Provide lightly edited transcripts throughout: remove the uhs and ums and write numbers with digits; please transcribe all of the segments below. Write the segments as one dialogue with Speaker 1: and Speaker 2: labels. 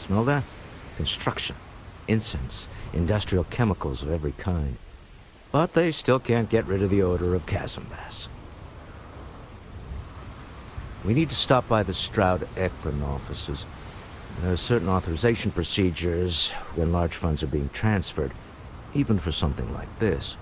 Speaker 1: Smell that? Construction, incense, industrial chemicals of every kind. But they still can't get rid of the odor of chasm bass. We need to stop by the Stroud-Eklund offices. There are certain authorization procedures when large funds are being transferred, even for something like this.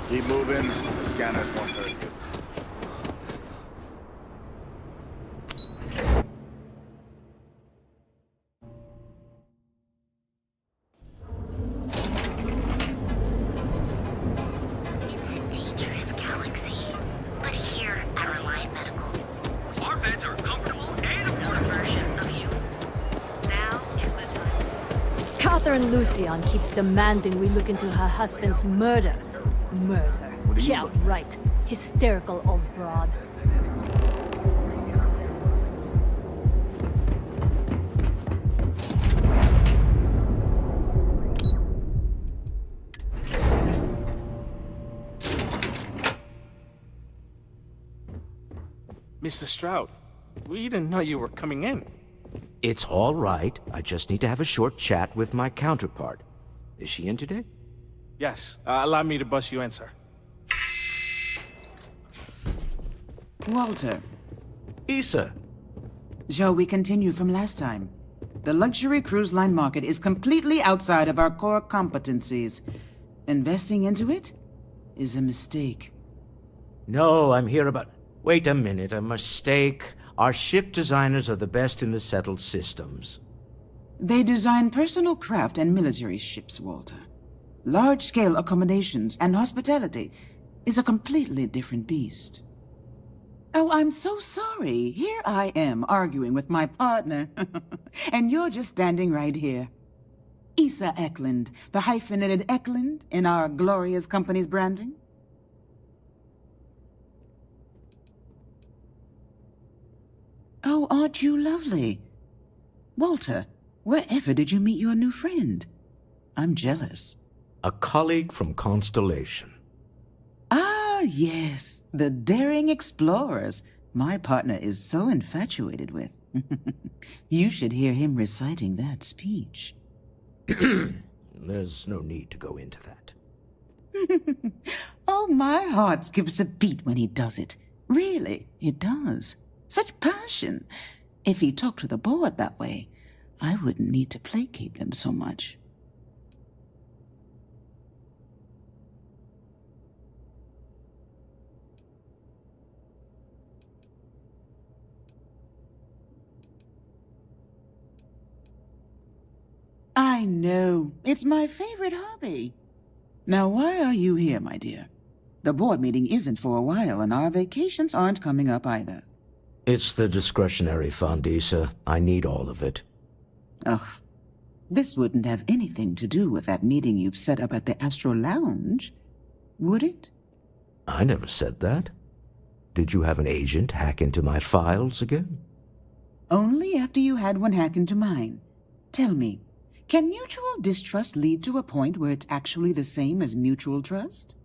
Speaker 2: Keep moving. The scanners won't hurt you.
Speaker 3: Catherine Lucian keeps demanding we look into her husband's murder. Murder. Yeah, right. Hysterical old broad.
Speaker 4: Mr. Stroud, we didn't know you were coming in.
Speaker 1: It's all right. I just need to have a short chat with my counterpart. Is she in today?
Speaker 4: Yes, allow me to bust you in, sir.
Speaker 5: Walter,
Speaker 1: Issa.
Speaker 5: shall we continue from last time? The luxury cruise line market is completely outside of our core competencies. Investing into it is a mistake.
Speaker 1: No, I'm here about... Wait a minute, a mistake. Our ship designers are the best in the settled systems.
Speaker 5: They design personal craft and military ships, Walter. Large-scale accommodations and hospitality is a completely different beast. Oh, I'm so sorry. Here I am arguing with my partner, and you're just standing right here. Issa Eklund, the hyphenated Eklund in our glorious company's branding. Oh, aren't you lovely? Walter, wherever did you meet your new friend? I'm jealous.
Speaker 1: A colleague from Constellation.
Speaker 5: Ah, yes, the daring explorers my partner is so infatuated with. You should hear him reciting that speech.
Speaker 1: There's no need to go into that.
Speaker 5: Oh, my heart skips a beat when he does it. Really, it does. Such passion. If he talked to the board that way, I wouldn't need to placate them so much. I know. It's my favorite hobby. Now, why are you here, my dear? The board meeting isn't for a while, and our vacations aren't coming up either.
Speaker 1: It's the discretionary fund, Issa. I need all of it.
Speaker 5: Ugh. This wouldn't have anything to do with that meeting you've set up at the Astro Lounge, would it?
Speaker 1: I never said that. Did you have an agent hack into my files again?
Speaker 5: Only after you had one hack into mine. Tell me, can mutual distrust lead to a point where it's actually the same as mutual trust?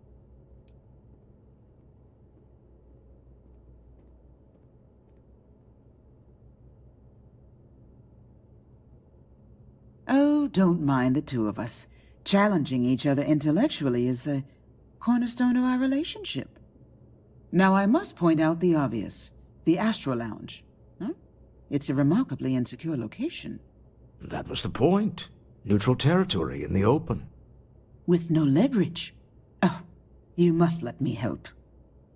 Speaker 5: Oh, don't mind the two of us. Challenging each other intellectually is a cornerstone of our relationship. Now, I must point out the obvious. The Astro Lounge. Huh? It's a remarkably insecure location.
Speaker 1: That was the point. Neutral territory in the open.
Speaker 5: With no leverage. Oh, you must let me help.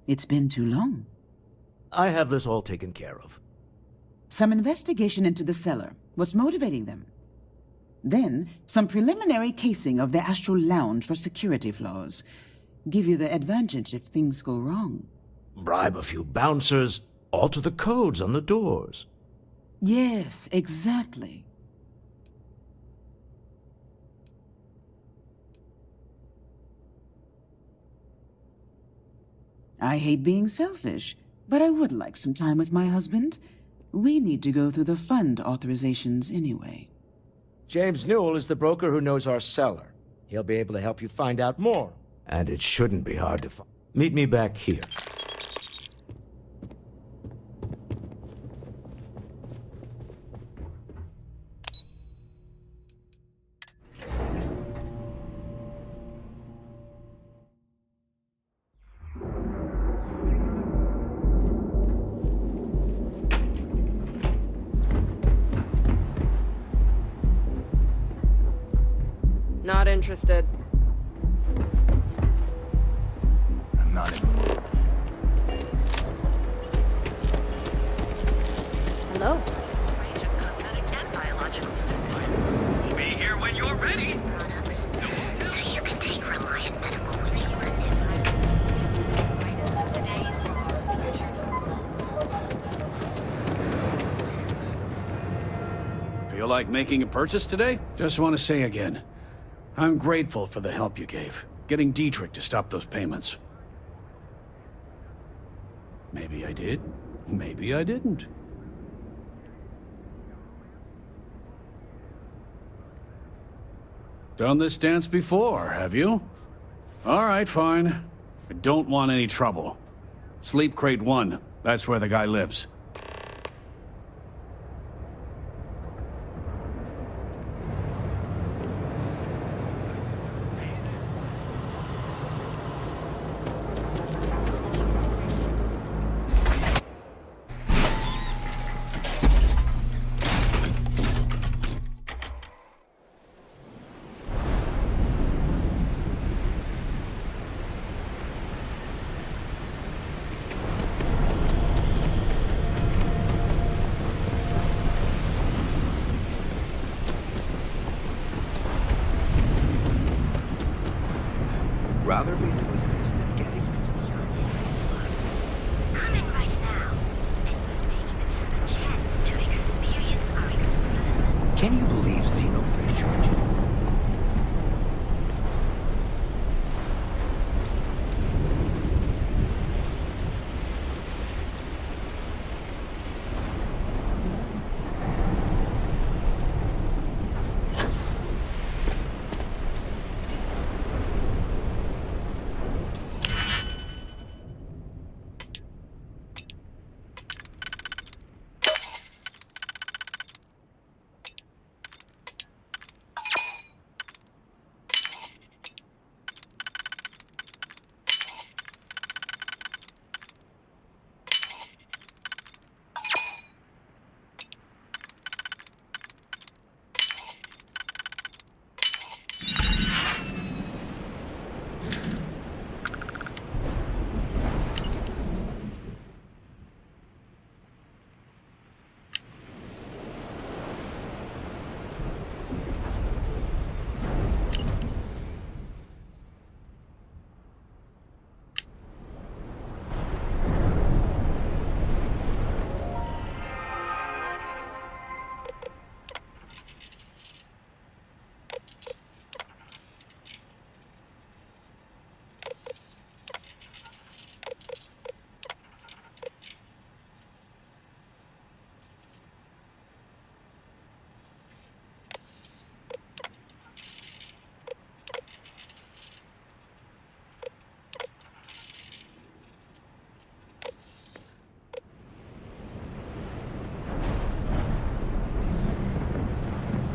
Speaker 5: It's been too long.
Speaker 1: I have this all taken care of.
Speaker 5: Some investigation into the cellar. What's motivating them? Then, some preliminary casing of the Astral Lounge for security flaws. Give you the advantage if things go wrong.
Speaker 1: Bribe a few bouncers, alter the codes on the doors.
Speaker 5: Yes, exactly. I hate being selfish, But I would like some time with my husband. We need to go through the fund authorizations anyway.
Speaker 6: James Newell is the broker who knows our seller. He'll be able to help you find out more.
Speaker 1: And it shouldn't be hard to find. Meet me back here.
Speaker 7: Not interested.
Speaker 2: I'm not in.
Speaker 3: Hello?
Speaker 8: Range of cosmetic and biological. We'll be here when you're ready. So you can take Reliant Medical with you. Greatest of today for future tomorrow.
Speaker 9: Feel like making a purchase today? Just want to say again, I'm grateful for the help you gave, getting Dietrich to stop those payments. Maybe I did, maybe I didn't. Done this dance before, have you? All right, fine. I don't want any trouble. Sleep Crate 1, that's where the guy lives.
Speaker 10: Rather be doing this than getting mixed up.
Speaker 8: Come in right now, and you may even have a chance to experience our exclusive.
Speaker 10: Can you believe Xenofish charges us?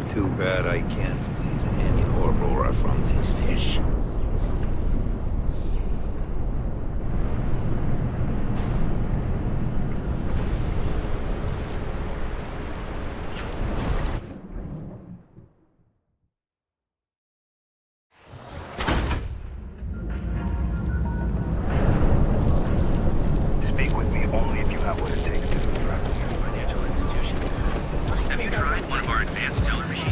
Speaker 10: Too bad I can't squeeze any Aurora from these fish.
Speaker 2: Speak with me only if you have what it takes to distract me.
Speaker 8: Financial institution. Have you tried one of our advanced teller machines?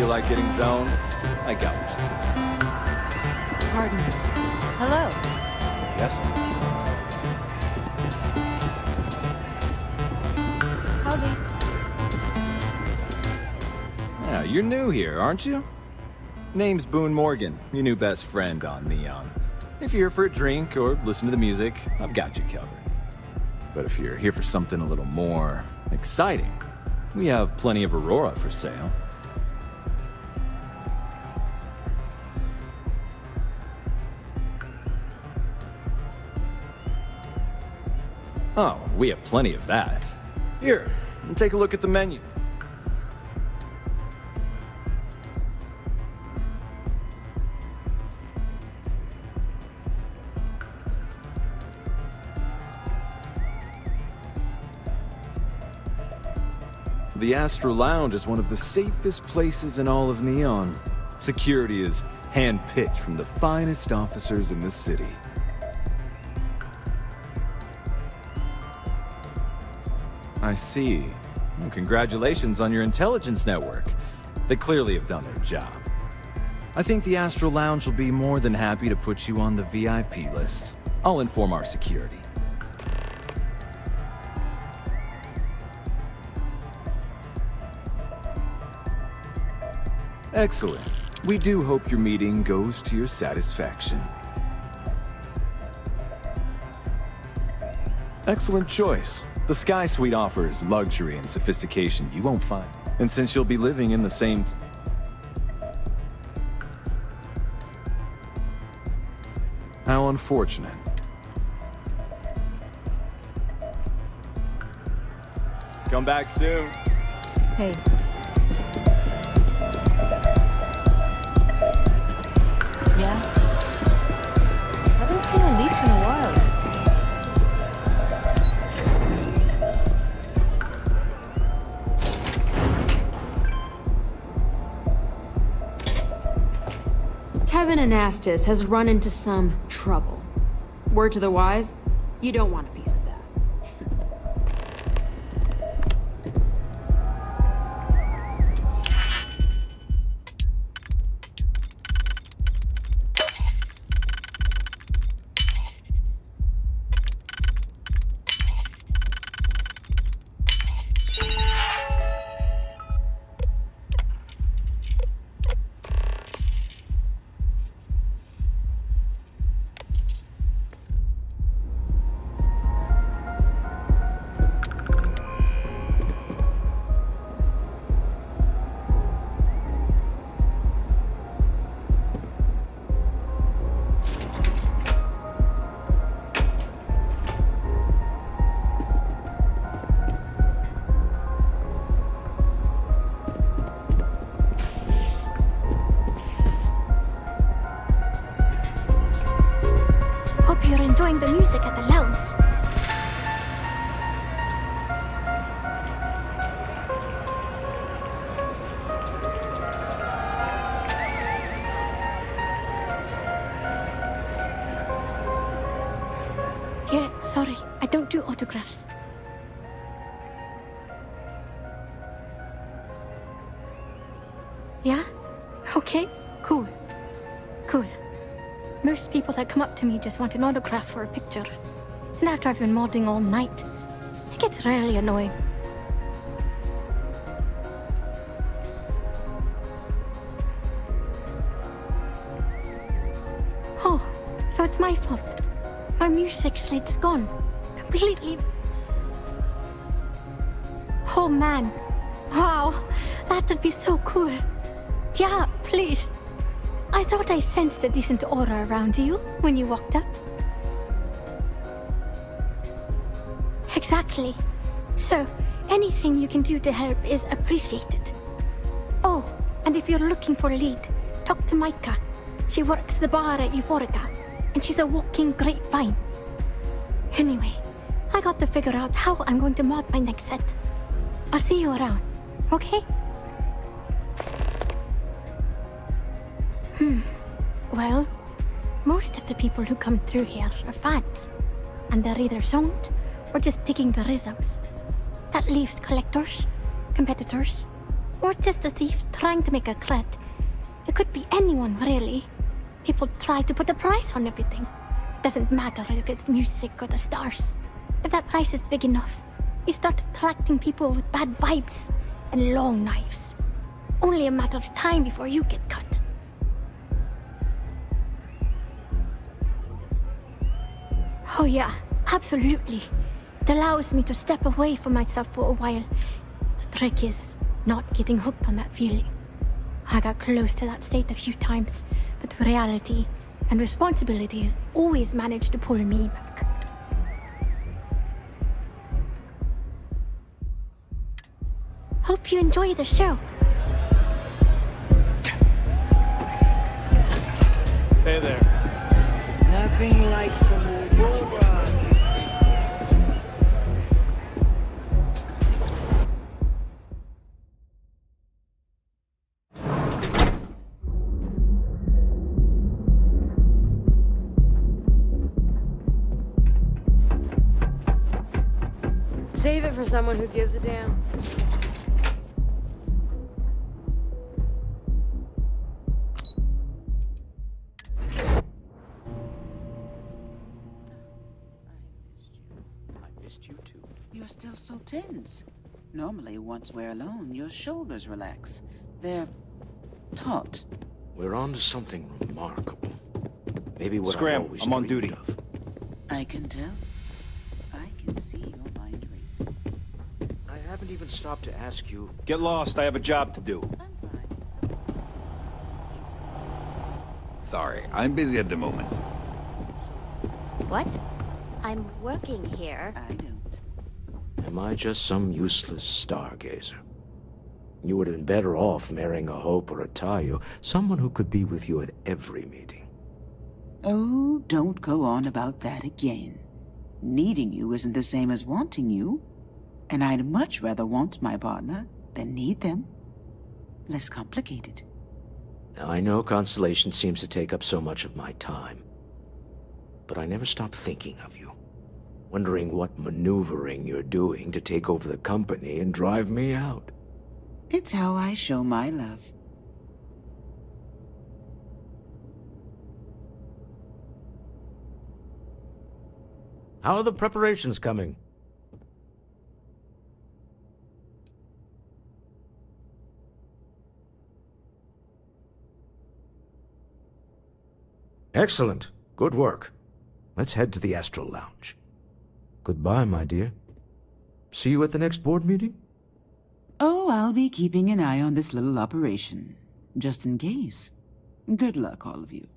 Speaker 11: feel like getting zoned, I got what you need.
Speaker 3: Pardon. Hello.
Speaker 11: Yes?
Speaker 3: Howdy.
Speaker 11: Yeah, you're new here, aren't you? Name's Boone Morgan, your new best friend on Neon. If you're here for a drink or listen to the music, I've got you covered. But if you're here for something a little more exciting, we have plenty of Aurora for sale. Oh, we have plenty of that. Here, take a look at the menu. The Astro Lounge is one of the safest places in all of Neon. Security is hand-picked from the finest officers in the city. I see. Well, congratulations on your intelligence network. They clearly have done their job. I think the Astro Lounge will be more than happy to put you on the VIP list. I'll inform our security. Excellent. We do hope your meeting goes to your satisfaction. Excellent choice. The Sky Suite offers luxury and sophistication you won't find. And since you'll be living in the same... How unfortunate. Come back soon.
Speaker 3: Hey. Yeah? Haven't seen a leech in a while.
Speaker 7: Tevin Anastas has run into some trouble. Word to the wise, you don't want a piece of that.
Speaker 12: Enjoying the music at the lounge. Yeah, sorry, I don't do autographs. Yeah? Okay, cool. Cool. Most people that come up to me just want an autograph or a picture. And after I've been modding all night, it gets really annoying. Oh, so it's my fault. My music slate's gone. Completely. Oh man. Wow, that would be so cool. Yeah, please. I thought I sensed a decent aura around you when you walked up. Exactly. So, anything you can do to help is appreciated. Oh, and if you're looking for a lead, talk to Micah. She works the bar at Euphorica, and she's a walking grapevine. Anyway, I got to figure out how I'm going to mod my next set. I'll see you around, okay? Well, most of the people who come through here are fans, and they're either zoned or just digging the rhythms. That leaves collectors, competitors, Or just a thief trying to make a cred. It could be anyone, really. People try to put a price on everything. Doesn't matter if it's music or the stars. If that price is big enough, you start attracting people with bad vibes and long knives. Only a matter of time before you get cut. Oh yeah, absolutely. It allows me to step away from myself for a while. The trick is not getting hooked on that feeling. I got close to that state a few times, but reality and responsibility has always managed to pull me back. Hope you enjoy the show.
Speaker 4: Hey there.
Speaker 10: Nothing like some Aurora.
Speaker 7: Save it for someone who gives a damn.
Speaker 5: You're still so tense. Normally, once we're alone, your shoulders relax. They're taut.
Speaker 1: We're on to something remarkable. Maybe what
Speaker 2: Scram,
Speaker 1: I always
Speaker 2: I'm on
Speaker 1: dreamed
Speaker 2: duty.
Speaker 1: of.
Speaker 5: I can tell. I can see your mind racing.
Speaker 1: I haven't even stopped to ask you.
Speaker 2: Get lost, I have a job to do.
Speaker 5: I'm fine.
Speaker 10: Sorry, I'm busy at the moment.
Speaker 13: What? I'm working here.
Speaker 5: I don't.
Speaker 1: Am I just some useless stargazer? You would have been better off marrying a Hope or a Tayo, someone who could be with you at every meeting.
Speaker 5: Oh, don't go on about that again. Needing you isn't the same as wanting you. And I'd much rather want my partner than need them. Less complicated.
Speaker 1: I know Constellation seems to take up so much of my time. But I never stop thinking of you. Wondering what maneuvering you're doing to take over the company and drive me out.
Speaker 5: It's how I show my love.
Speaker 1: How are the preparations coming? Excellent. Good work. Let's head to the Astral Lounge. Goodbye, my dear. See you at the next board meeting?
Speaker 5: Oh, I'll be keeping an eye on this little operation. Just in case. Good luck, all of you.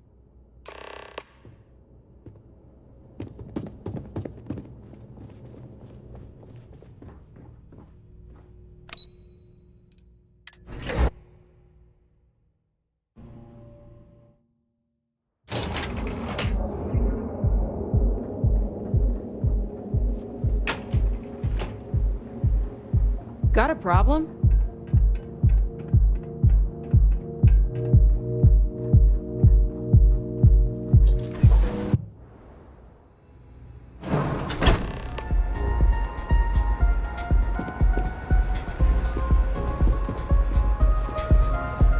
Speaker 7: Got a problem?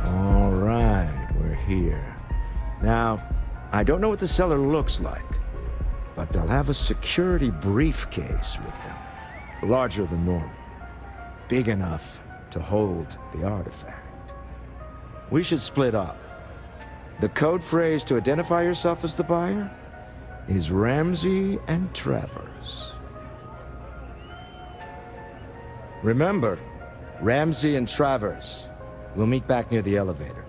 Speaker 1: All right, we're here. Now, I don't know what the cellar looks like, but they'll have a security briefcase with them. Larger than normal. Big enough to hold the artifact. We should split up. The code phrase to identify yourself as the buyer is Ramsey and Travers. Remember, Ramsey and Travers. We'll meet back near the elevator.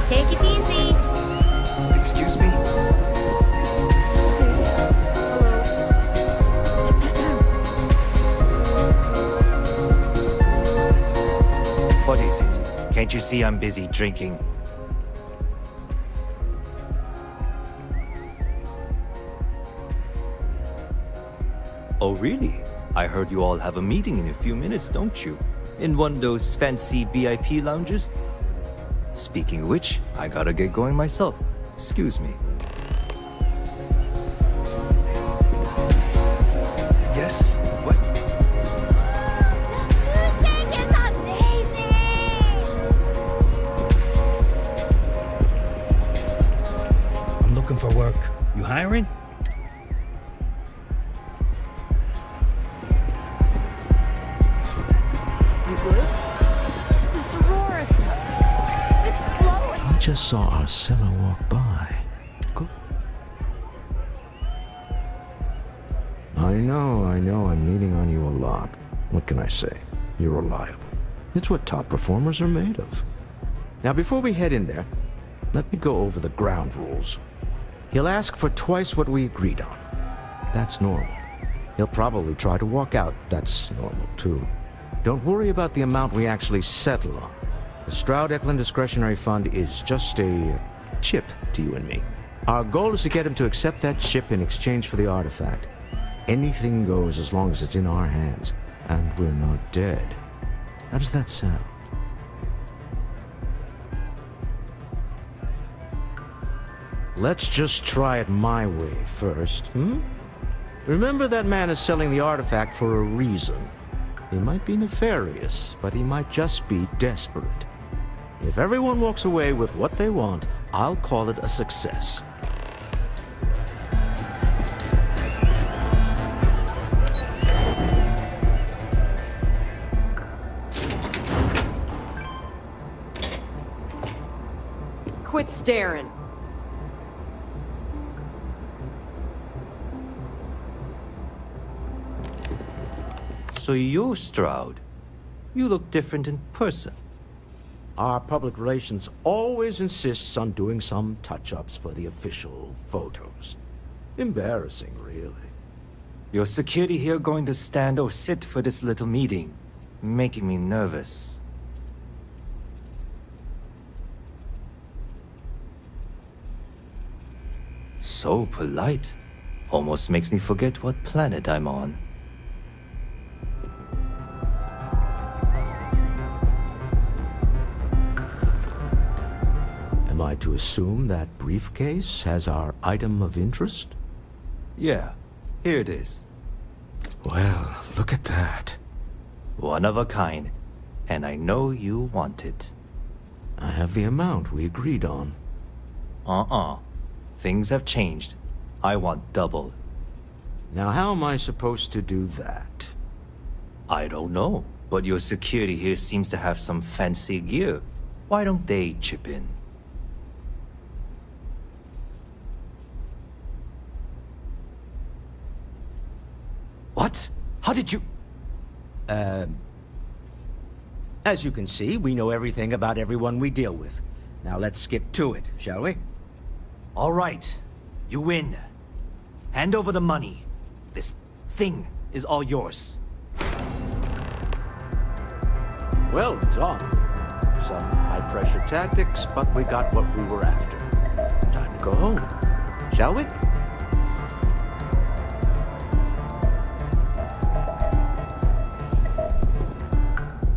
Speaker 13: Take it easy.
Speaker 10: Excuse me?
Speaker 14: What is it? Can't you see I'm busy drinking? Oh, really? I heard you all have a meeting in a few minutes, don't you? In one of those fancy VIP lounges? Speaking of which, I gotta get going myself. Excuse me.
Speaker 10: Yes? What?
Speaker 13: Music is amazing!
Speaker 15: I'm looking for work. You hiring?
Speaker 3: You good? This Aurora stuff. It's blowing.
Speaker 1: I just saw our cellar walk by. Go. I know, I'm leaning on you a lot. What can I say? You're reliable. It's what top performers are made of. Now, before we head in there, let me go over the ground rules. He'll ask for twice what we agreed on. That's normal. He'll probably try to walk out. That's normal, too. Don't worry about the amount we actually settle on. The Stroud-Eklund Discretionary Fund is just a chip to you and me. Our goal is to get him to accept that chip in exchange for the artifact. Anything goes as long as it's in our hands, and we're not dead. How does that sound? Let's just try it my way first, Remember, that man is selling the artifact for a reason. He might be nefarious, but he might just be desperate. If everyone walks away with what they want, I'll call it a success.
Speaker 7: Quit staring.
Speaker 14: So you're Stroud. You look different in person.
Speaker 1: Our public relations always insists on doing some touch-ups for the official photos. Embarrassing, really.
Speaker 14: Your security here going to stand or sit for this little meeting, making me nervous. So polite. Almost makes me forget what planet I'm on.
Speaker 1: Am I to assume that briefcase has our item of interest?
Speaker 14: Yeah, here it is.
Speaker 1: Well, look at that.
Speaker 14: One of a kind, and I know you want it.
Speaker 1: I have the amount we agreed on.
Speaker 14: Things have changed. I want double.
Speaker 1: Now, how am I supposed to do that?
Speaker 14: I don't know, but your security here seems to have some fancy gear. Why don't they chip in?
Speaker 6: What? How did you... As you can see, we know everything about everyone we deal with. Now let's skip to it, shall we? All right. You win. Hand over the money. This thing is all yours.
Speaker 1: Well done. Some high-pressure tactics, but we got what we were after. Time to go home, shall we?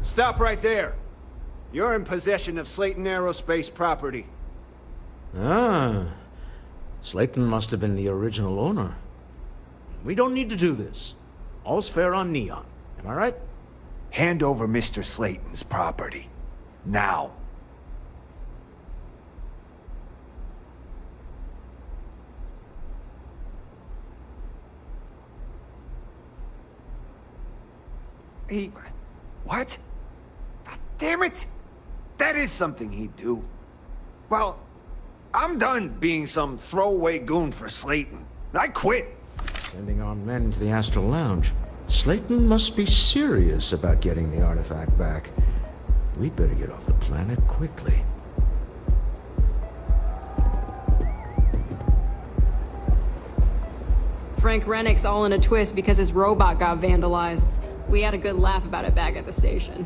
Speaker 6: Stop right there. You're in possession of Slayton Aerospace property.
Speaker 1: Ah. Slayton must have been the original owner. We don't need to do this. All's fair on Neon. Am I right?
Speaker 10: Hand over Mr. Slayton's property. Now. He... what? God damn it! That is something he'd do. Well, I'm done being some throwaway goon for Slayton. I quit.
Speaker 1: Sending our men to the Astral Lounge. Slayton must be serious about getting the artifact back. We'd better get off the planet quickly.
Speaker 7: Frank Rennick's all in a twist because his robot got vandalized. We had a good laugh about it back at the station.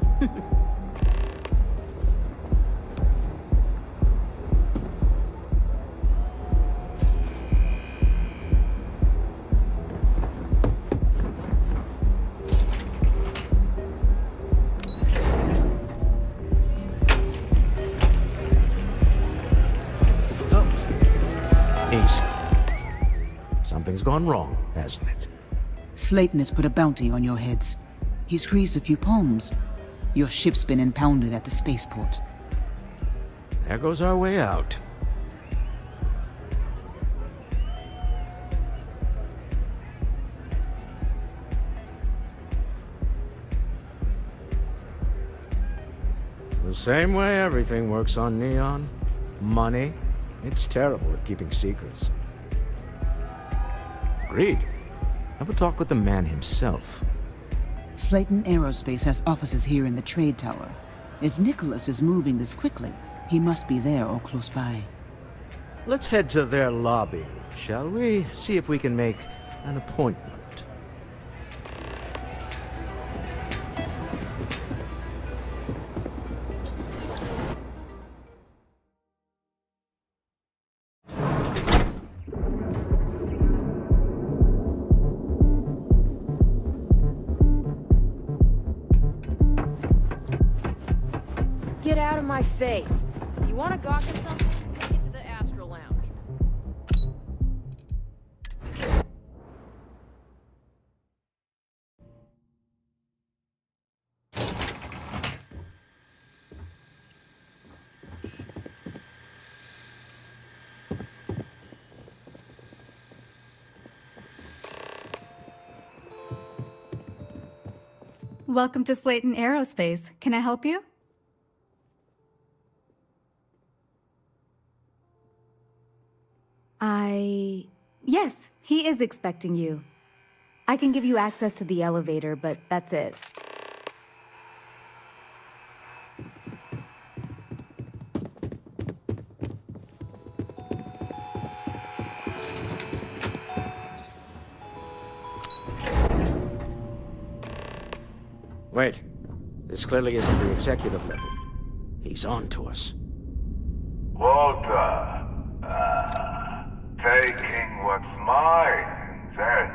Speaker 1: gone wrong, hasn't it?
Speaker 5: Slayton has put a bounty on your heads. He's creased a few palms. Your ship's been impounded at the spaceport.
Speaker 1: There goes our way out. The same way everything works on Neon. Money. It's terrible at keeping secrets. Agreed. Have a talk with the man himself.
Speaker 5: Slayton Aerospace has offices here in the trade tower. If Nicholas is moving this quickly, he must be there or close by.
Speaker 1: Let's head to their lobby, shall we? See if we can make an appointment.
Speaker 7: Get out of my face. You want to gawk at something? Take it to the Astral Lounge.
Speaker 16: Welcome to Slayton Aerospace. Can I help you? Yes, he is expecting you. I can give you access to the elevator, but that's it.
Speaker 1: Wait. This clearly isn't the executive level. He's on to us.
Speaker 17: Walter. Taking what's mine and then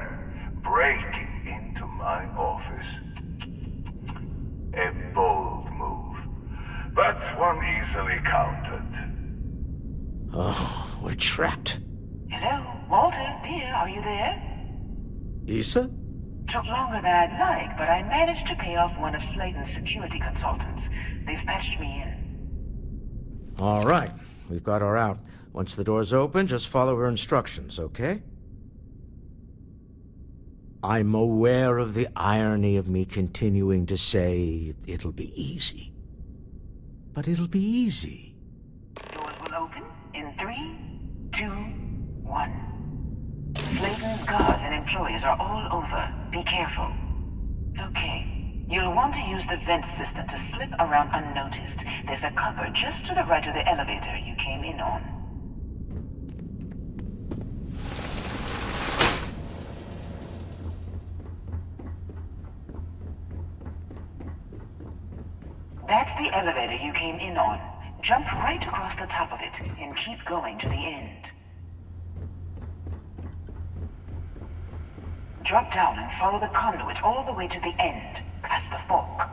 Speaker 17: breaking into my office. A bold move, but one easily countered.
Speaker 1: Oh, we're trapped.
Speaker 5: Hello, Walter, dear, are you there?
Speaker 1: Issa?
Speaker 5: Took longer than I'd like, but I managed to pay off one of Slayton's security consultants. They've patched me in.
Speaker 1: All right, we've got her out. Once the door's open, just follow her instructions, okay? I'm aware of the irony of me continuing to say it'll be easy. But it'll be easy.
Speaker 5: Doors will open in 3, 2, 1. Slayton's guards and employees are all over. Be careful. Okay. You'll want to use the vent system to slip around unnoticed. There's a cupboard just to the right of the elevator you came in on. That's the elevator you came in on. Jump right across the top of it and keep going to the end. Drop down and follow the conduit all the way to the end, past the fork.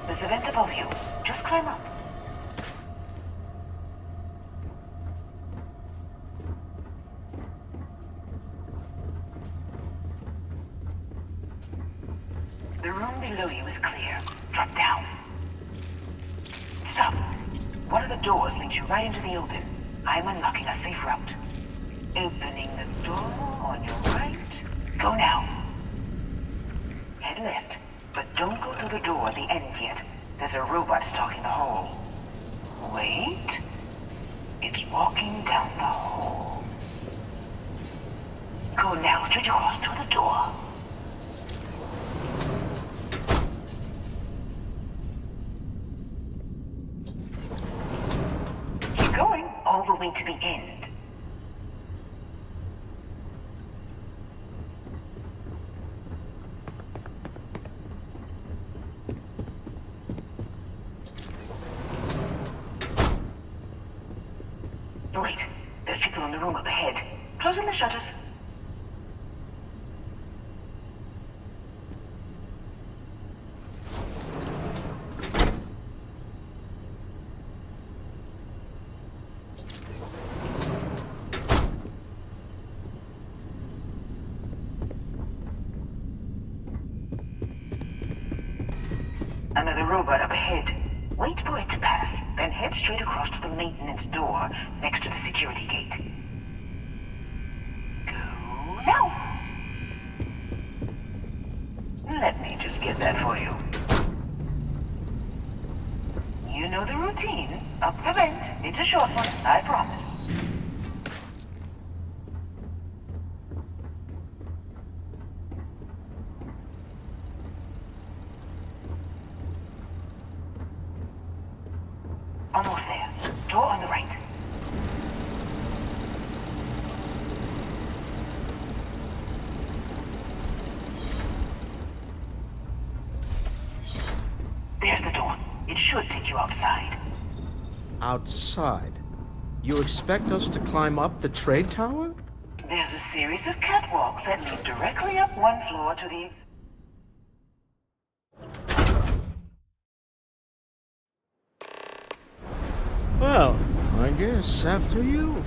Speaker 5: There's a vent above you. Just climb up. The room below you is clear. Drop down. Stop. One of the doors leads you right into the open. I'm unlocking a safe route. Opening the door on your right. Go now. Head left, but don't go through the door at the end yet. There's a robot stalking the hall. Wait. It's walking down the hall. Go now, straight across to the door. Keep going all the way to the end. Wait, there's people in the room up ahead. Closing the shutters.
Speaker 18: Another robot up ahead. Wait for it to pass, then head straight across to the maintenance door next to the security gate. Go now! Let me just get that for you. You know the routine. Up the vent. It's a short one, I promise. Almost there. Door on the right. There's the door. It should take you outside.
Speaker 1: Outside? You expect us to climb up the trade tower?
Speaker 18: There's a series of catwalks that lead directly up one floor to the
Speaker 1: Well, I guess after you.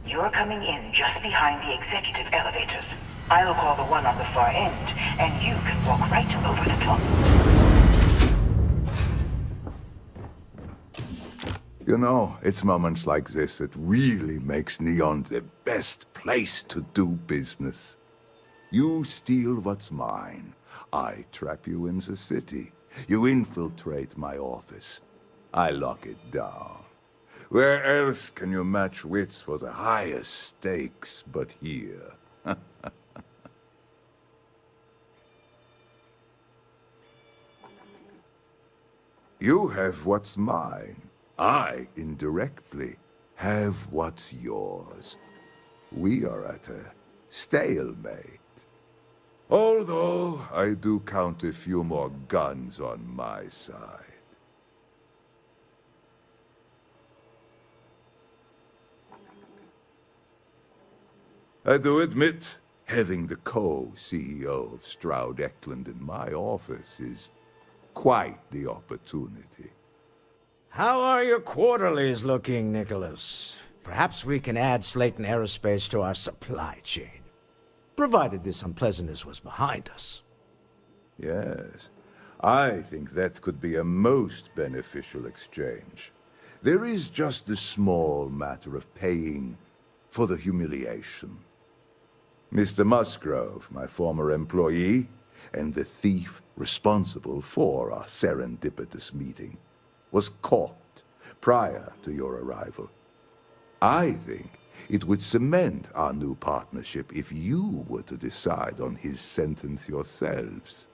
Speaker 18: You're coming in just behind the executive elevators. I'll call the one on the far end, and you can walk right over the top.
Speaker 17: You know, it's moments like this that really makes Neon the best place to do business. You steal what's mine. I trap you in the city. You infiltrate my office. I lock it down. Where else can you match wits for the highest stakes but here? You have what's mine. I, indirectly, have what's yours. We are at a stalemate. Although, I do count a few more guns on my side. I do admit, having the co-CEO of Stroud Eklund in my office is quite the opportunity.
Speaker 1: How are your quarterlies looking, Nicholas? Perhaps we can add Slayton Aerospace to our supply chain, provided this unpleasantness was behind us.
Speaker 17: Yes, I think that could be a most beneficial exchange. There is just the small matter of paying for the humiliation. Mr. Musgrove, my former employee, and the thief responsible for our serendipitous meeting, was caught prior to your arrival. I think it would cement our new partnership if you were to decide on his sentence yourselves.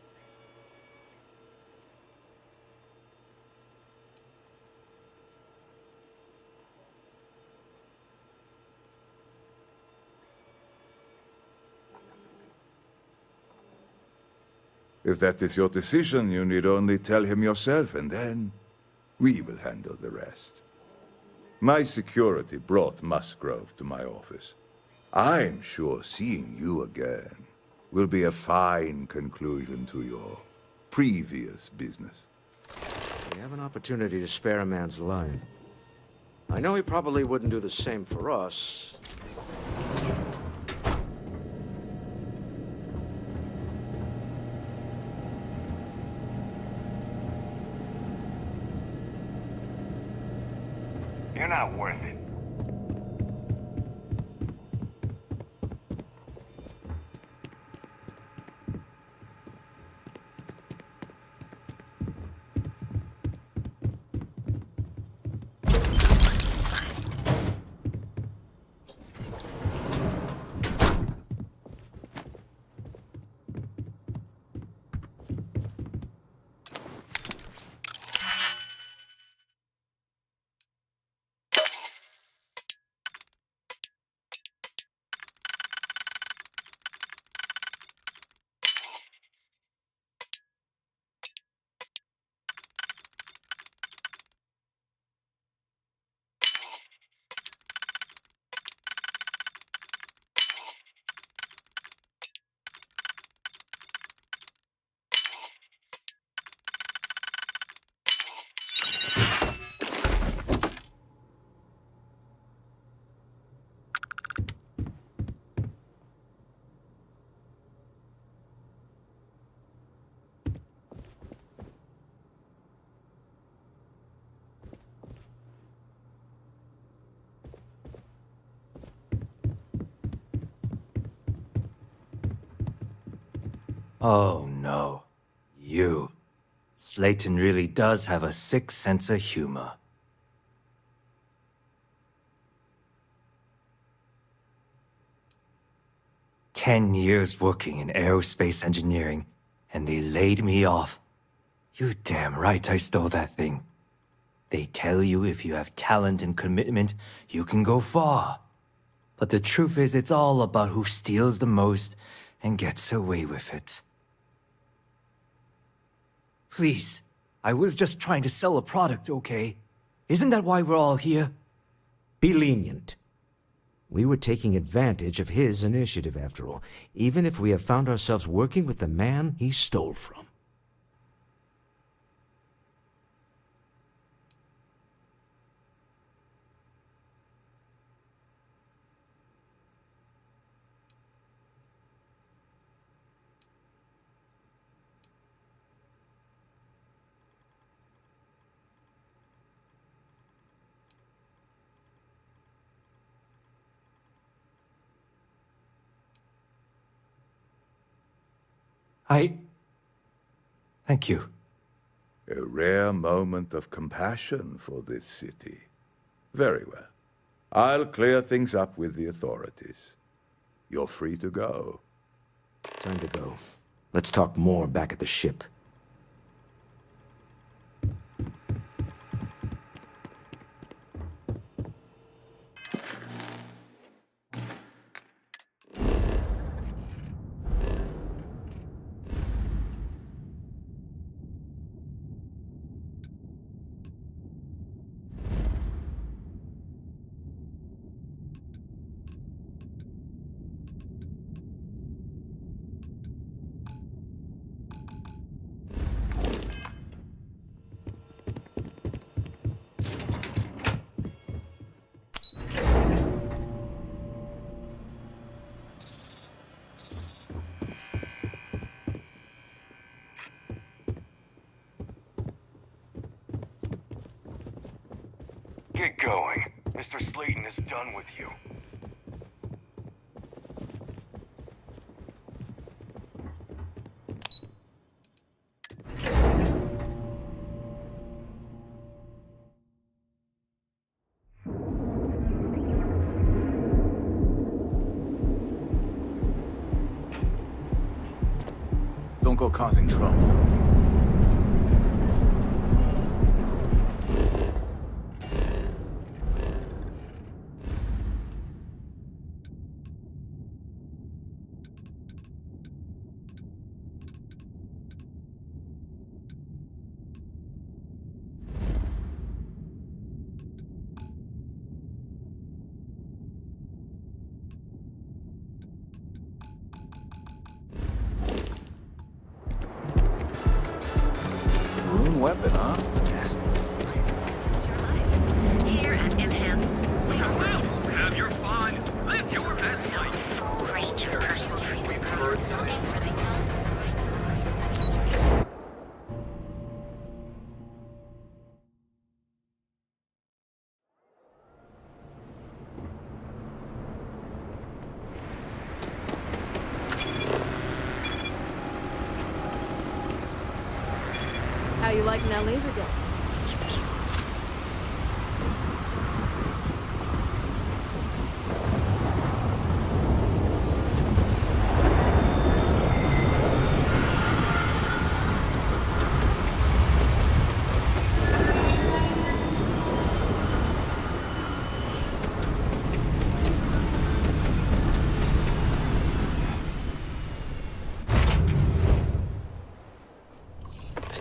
Speaker 17: If that is your decision, you need only tell him yourself, and then we will handle the rest. My security brought Musgrove to my office. I'm sure seeing you again will be a fine conclusion to your previous business.
Speaker 1: We have an opportunity to spare a man's life. I know he probably wouldn't do the same for us.
Speaker 10: You're not worth it.
Speaker 14: Oh no. You. Slayton really does have a sick sense of humor. "10 years working in aerospace engineering, and they laid me off. You damn right I stole that thing. They tell you if you have talent and commitment, you can go far. But the truth is, it's all about who steals the most and gets away with it. Please, I was just trying to sell a product, okay? Isn't that why we're all here?"
Speaker 1: Be lenient. We were taking advantage of his initiative, after all, even if we have found ourselves working with the man he stole from.
Speaker 14: Thank you.
Speaker 17: A rare moment of compassion for this city. Very well. I'll clear things up with the authorities. You're free to go.
Speaker 1: Time to go. Let's talk more back at the ship.
Speaker 10: Get going. Mr. Slayton is done with you.
Speaker 11: Don't go causing trouble.
Speaker 2: own weapon, huh?
Speaker 8: Here at Enhance, we are have your fun. Live your best life. Full range of personal resources looking for the young.
Speaker 3: How you liking that laser gun?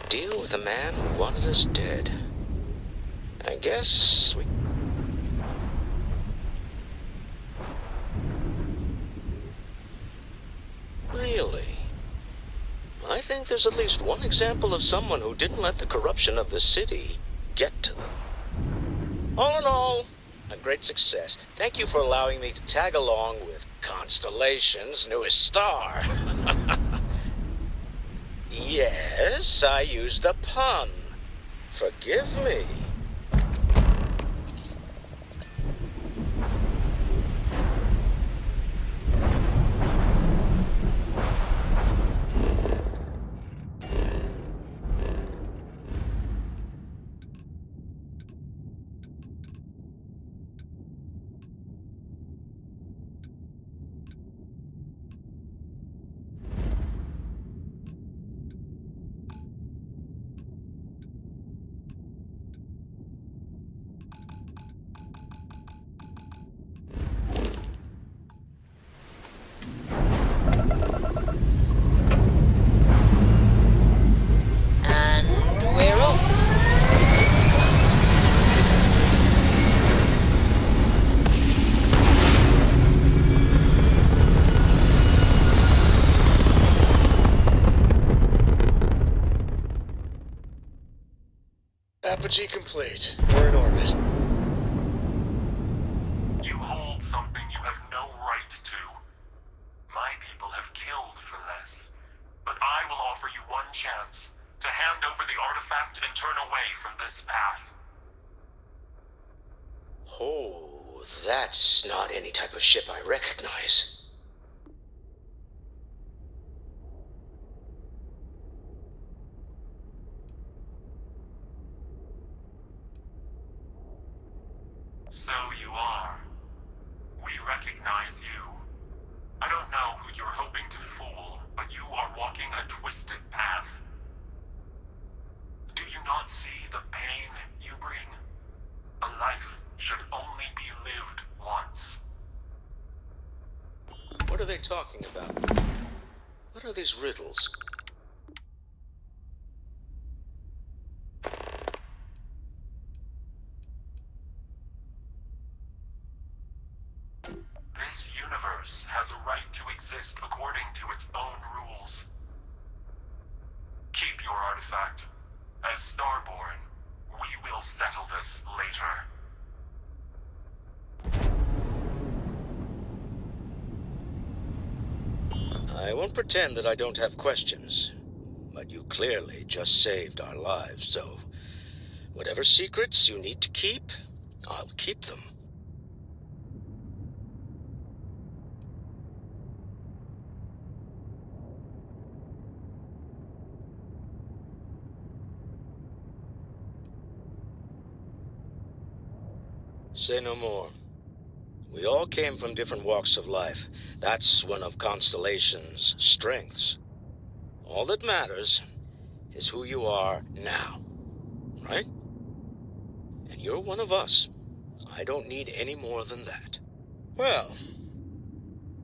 Speaker 19: Deal with a man who wanted us dead. I guess we... Really? I think there's at least one example of someone who didn't let the corruption of the city get to them. All in all, a great success. Thank you for allowing me to tag along with Constellation's newest star. Yes, I used a pun. Forgive me.
Speaker 20: Apogee complete. We're in orbit.
Speaker 21: You hold something you have no right to. My people have killed for less. But I will offer you one chance to hand over the artifact and turn away from this path.
Speaker 19: Oh, that's not any type of ship I recognize.
Speaker 21: So you are. We recognize you. I don't know who you're hoping to fool, but you are walking a twisted path. Do you not see the pain you bring? A life should only be lived once.
Speaker 19: What are they talking about? What are these riddles?
Speaker 21: This universe has a right to exist according to its own rules. Keep your artifact. As Starborn, we will settle this later.
Speaker 19: I won't pretend that I don't have questions, but you clearly just saved our lives, so whatever secrets you need to keep, I'll keep them. Say no more. We all came from different walks of life. That's one of Constellation's strengths. All that matters is who you are now, right? And you're one of us. I don't need any more than that. Well,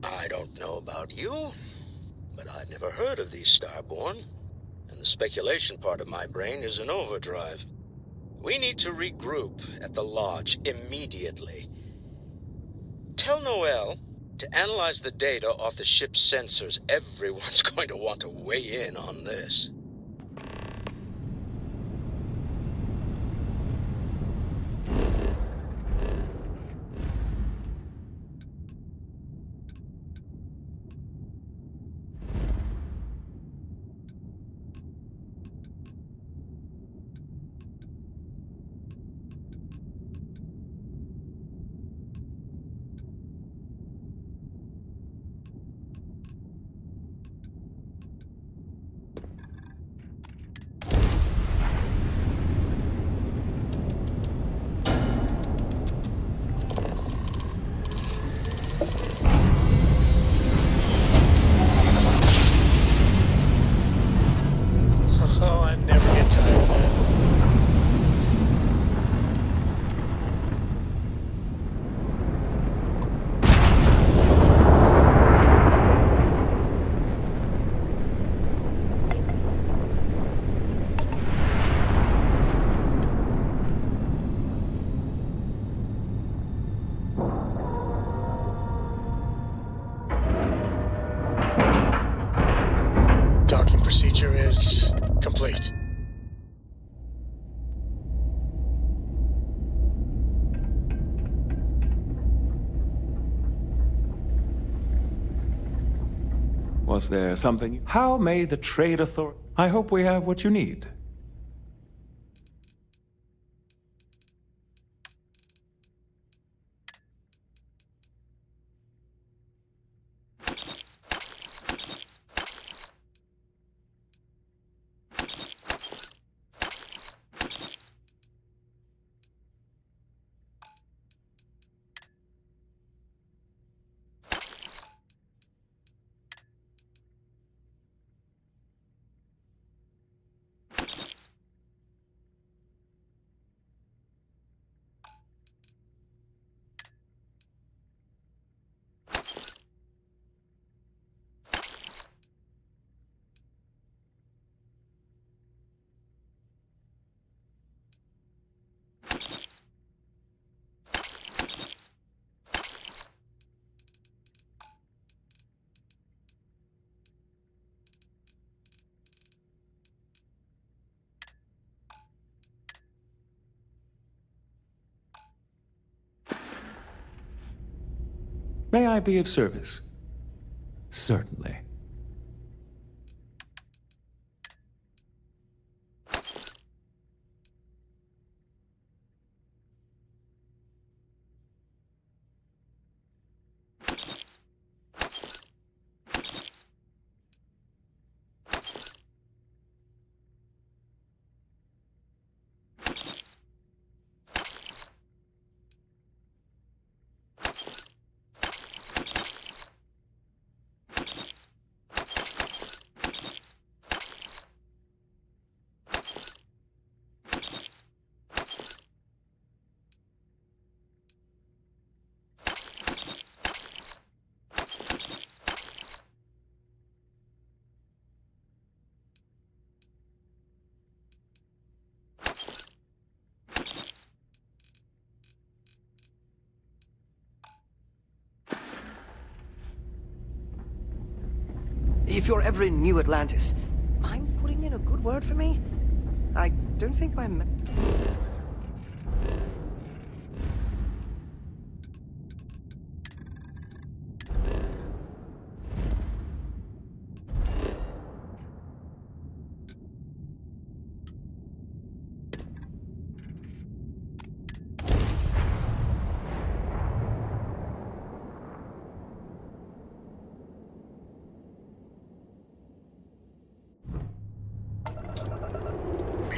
Speaker 19: I don't know about you, but I've never heard of these Starborn, and the speculation part of my brain is in overdrive. We need to regroup at the lodge immediately. Tell Noel to analyze the data off the ship's sensors. Everyone's going to want to weigh in on this.
Speaker 20: is complete.
Speaker 9: Was there something? How may the trade authority? I hope we have what you need. May I be of service? Certainly.
Speaker 22: If you're ever in New Atlantis, mind putting in a good word for me? I don't think my...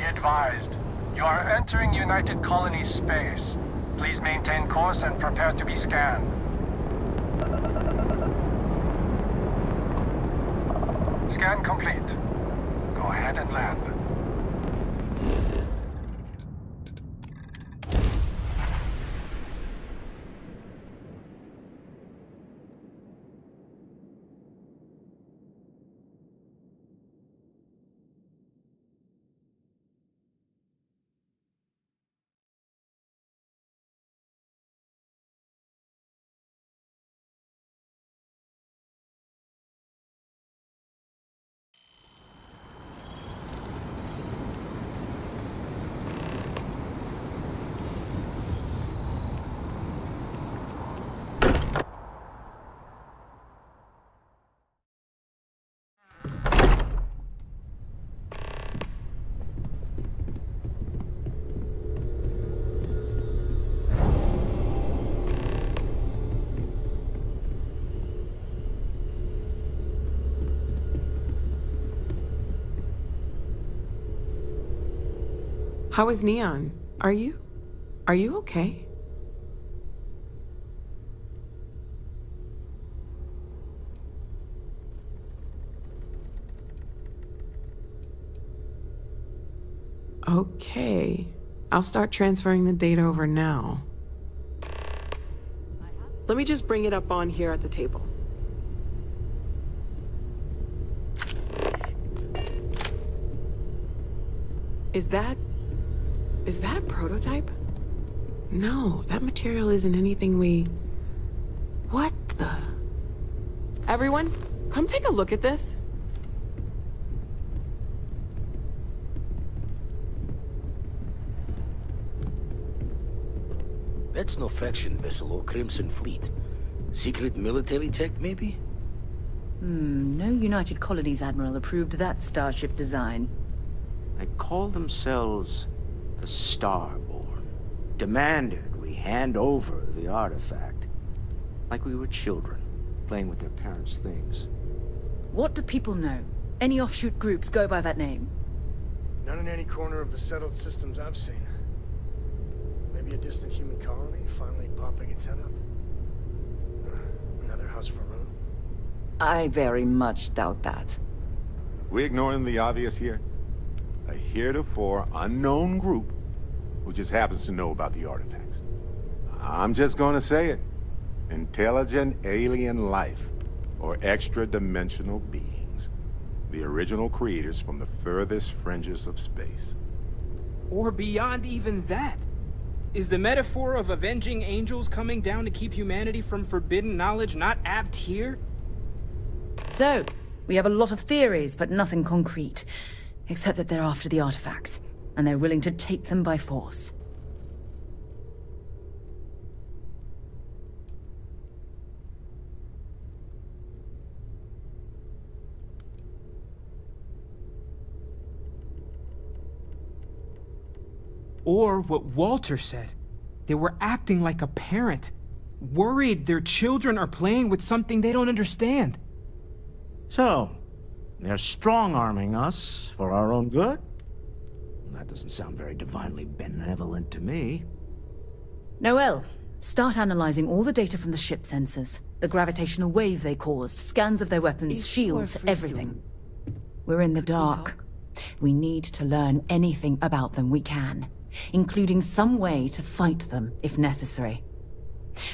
Speaker 23: Advised. You are entering United Colonies space. Please maintain course and prepare to be scanned. Scan complete. Go ahead and land.
Speaker 24: How is Neon? Are you okay? Okay. I'll start transferring the data over now. Let me just bring it up on here at the table. Is that a prototype? No, that material isn't anything we... What the... Everyone, come take a look at this.
Speaker 19: That's no faction vessel or Crimson Fleet. Secret military tech, maybe?
Speaker 4: No United Colonies Admiral approved that starship design.
Speaker 1: They call themselves the Starborn. Demanded we hand over the artifact. Like we were children, playing with their parents' things.
Speaker 4: What do people know? Any offshoot groups go by that name?
Speaker 20: Not in any corner of the settled systems I've seen. Maybe a distant human colony finally popping its head up. Another house for Moon.
Speaker 4: I very much doubt that.
Speaker 12: We ignoring the obvious here? A heretofore unknown group who just happens to know about the artifacts. I'm just gonna say it. Intelligent alien life, or extra-dimensional beings. The original creators from the furthest fringes of space.
Speaker 13: Or beyond even that. Is the metaphor of avenging angels coming down to keep humanity from forbidden knowledge not apt here?
Speaker 4: So, we have a lot of theories, but nothing concrete. Except that they're after the artifacts, and they're willing to take them by force.
Speaker 13: Or what Walter said. They were acting like a parent. Worried their children are playing with something they don't understand.
Speaker 1: So, they're strong-arming us for our own good? That doesn't sound very divinely benevolent to me.
Speaker 4: Noel, start analyzing all the data from the ship sensors. The gravitational wave they caused, scans of their weapons, shields, everything. We're in the dark. We need to learn anything about them we can, including some way to fight them if necessary.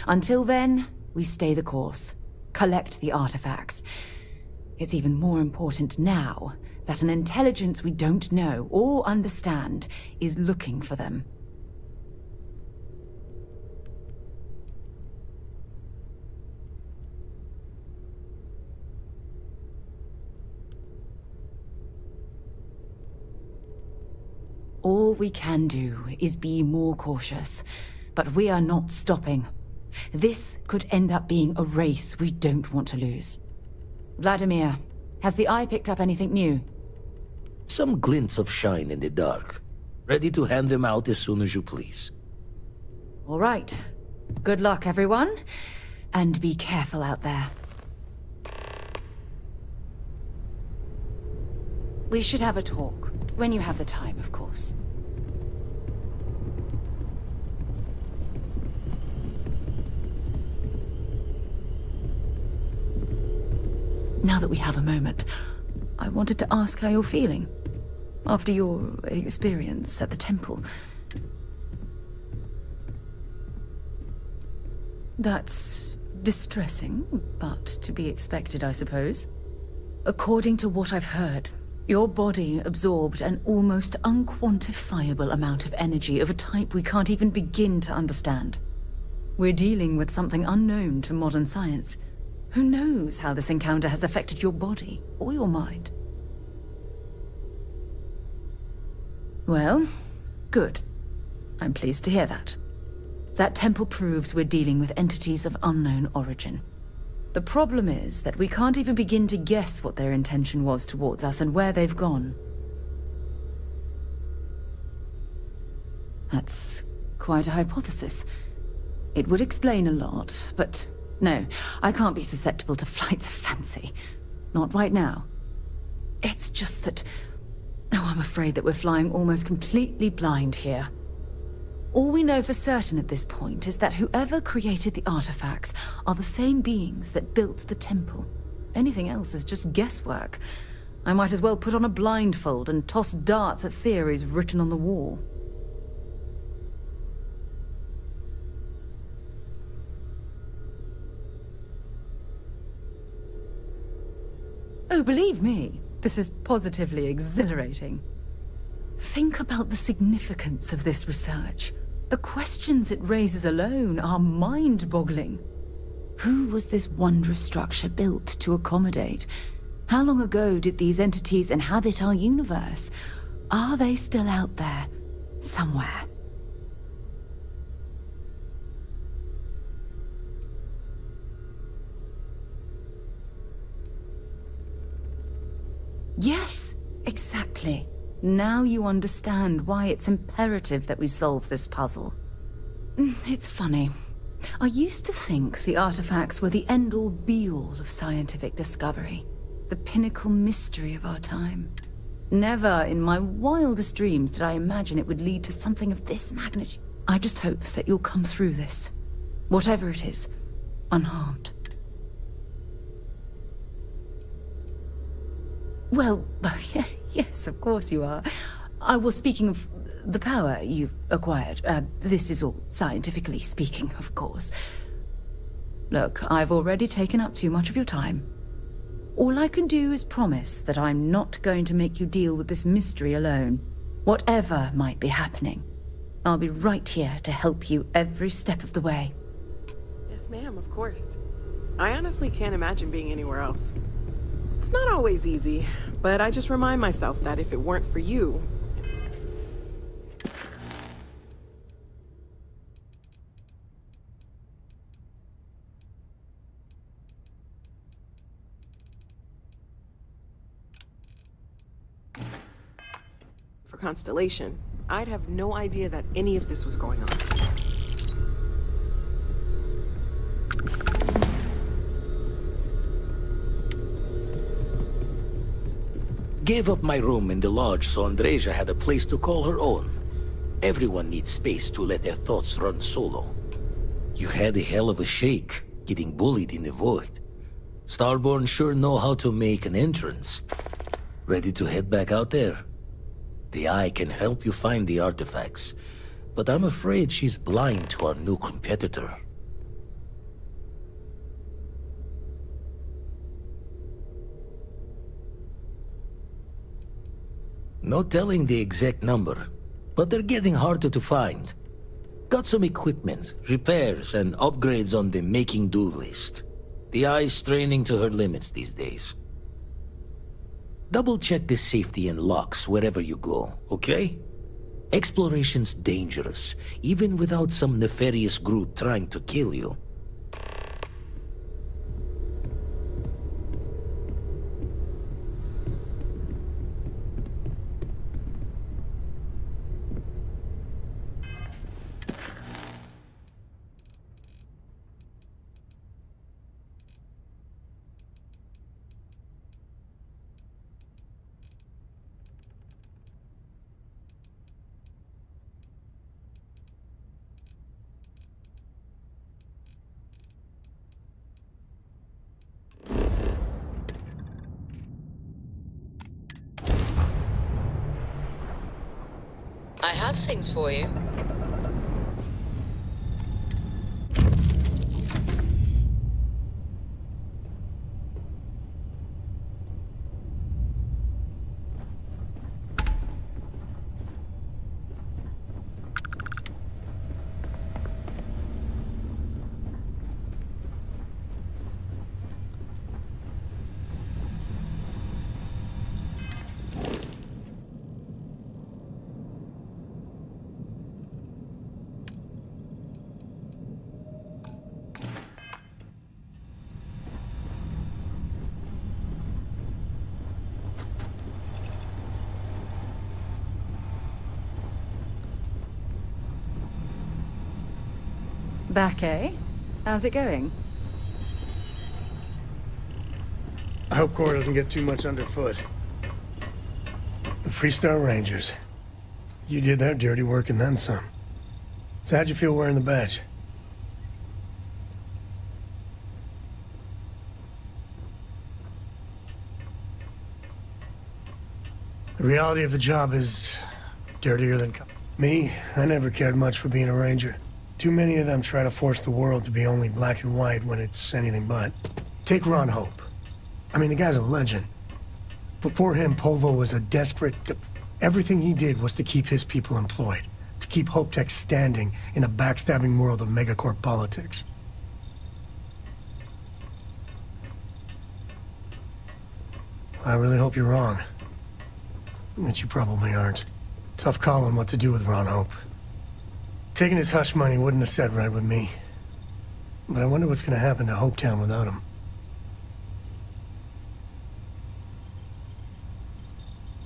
Speaker 4: Until then, we stay the course, collect the artifacts. It's even more important now that an intelligence we don't know or understand is looking for them. All we can do is be more cautious, but we are not stopping. This could end up being a race we don't want to lose. Vladimir, has the Eye picked up anything new?
Speaker 19: Some glints of shine in the dark. Ready to hand them out as soon as you please.
Speaker 4: All right. Good luck, everyone. And be careful out there. We should have a talk. When you have the time, of course. Now that we have a moment, I wanted to ask how you're feeling. After your experience at the temple. That's distressing, but to be expected, I suppose. According to what I've heard, your body absorbed an almost unquantifiable amount of energy of a type we can't even begin to understand. We're dealing with something unknown to modern science. Who knows how this encounter has affected your body or your mind? Well, good. I'm pleased to hear that. That temple proves we're dealing with entities of unknown origin. The problem is that we can't even begin to guess what their intention was towards us and where they've gone. That's quite a hypothesis. It would explain a lot, but no, I can't be susceptible to flights of fancy. Not right now. It's just that... Oh, I'm afraid that we're flying almost completely blind here. All we know for certain at this point is that whoever created the artifacts are the same beings that built the temple. Anything else is just guesswork. I might as well put on a blindfold and toss darts at theories written on the wall. Oh, believe me, this is positively exhilarating. Think about the significance of this research. The questions it raises alone are mind-boggling. Who was this wondrous structure built to accommodate? How long ago did these entities inhabit our universe? Are they still out there, somewhere? Yes, exactly. Now you understand why it's imperative that we solve this puzzle. It's funny. I used to think the artifacts were the end-all be-all of scientific discovery, the pinnacle mystery of our time. Never in my wildest dreams did I imagine it would lead to something of this magnitude. I just hope that you'll come through this, whatever it is, unharmed. Well, yes, of course you are. I was speaking of the power you've acquired. This is all scientifically speaking, of course. Look, I've already taken up too much of your time. All I can do is promise that I'm not going to make you deal with this mystery alone. Whatever might be happening, I'll be right here to help you every step of the way.
Speaker 24: Yes, ma'am, of course. I honestly can't imagine being anywhere else. It's not always easy, but I just remind myself that if it weren't for you... For Constellation, I'd have no idea that any of this was going on.
Speaker 6: Gave up my room in the lodge so Andreja had a place to call her own. Everyone needs space to let their thoughts run solo. You had a hell of a shake, getting bullied in the void. Starborn sure know how to make an entrance. Ready to head back out there? The Eye can help you find the artifacts, but I'm afraid she's blind to our new competitor. No telling the exact number, but they're getting harder to find. Got some equipment, repairs, and upgrades on the making-do list. The Eye's straining to her limits these days. Double-check the safety and locks wherever you go, okay? Exploration's dangerous, even without some nefarious group trying to kill you.
Speaker 4: I have things for you. Back, eh? How's it going?
Speaker 20: I hope Core doesn't get too much underfoot. The Freestar Rangers. You did their dirty work and then some. So how'd you feel wearing the badge? The reality of the job is dirtier than... Me, I never cared much for being a ranger. Too many of them try to force the world to be only black and white when it's anything but. Take Ron Hope. I mean, the guy's a legend. Before him, Polvo was a desperate... Everything he did was to keep his people employed. To keep Hope Tech standing in a backstabbing world of megacorp politics. I really hope you're wrong. But you probably aren't. Tough call on what to do with Ron Hope. Taking his hush money wouldn't have set right with me. But I wonder what's gonna happen to Hopetown without him.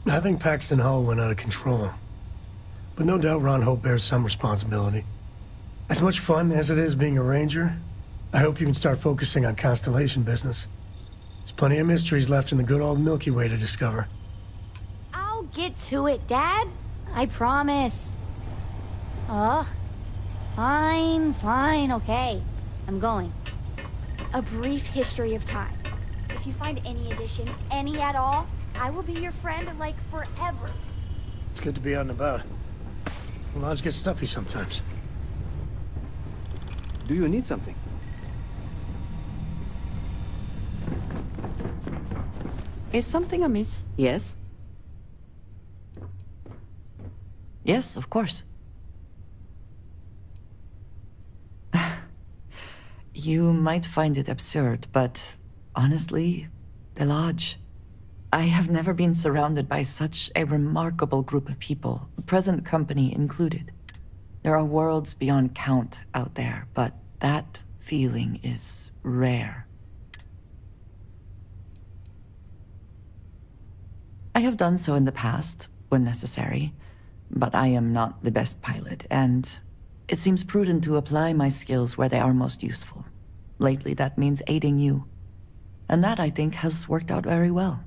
Speaker 20: I think Paxton Hall went out of control. But no doubt Ron Hope bears some responsibility. As much fun as it is being a ranger, I hope you can start focusing on Constellation business. There's plenty of mysteries left in the good old Milky Way to discover.
Speaker 5: I'll get to it, Dad. I promise. Fine, okay. I'm going. A brief history of time. If you find any addition, any at all, I will be your friend, like, forever.
Speaker 20: It's good to be out and about. The lodge gets stuffy sometimes.
Speaker 22: Do you need something?
Speaker 7: Is something amiss? Yes? Yes, of course. You might find it absurd, but honestly, the lodge. I have never been surrounded by such a remarkable group of people, present company included. There are worlds beyond count out there, but that feeling is rare. I have done so in the past, when necessary, but I am not the best pilot, and it seems prudent to apply my skills where they are most useful. Lately, that means aiding you. And that, I think, has worked out very well.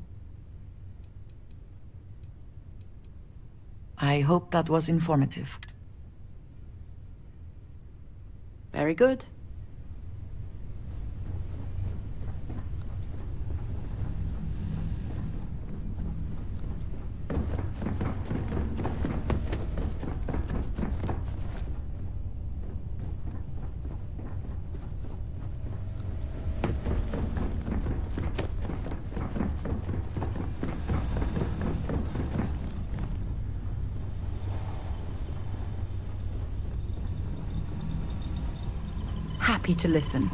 Speaker 7: I hope that was informative. Very good.
Speaker 4: Happy to listen.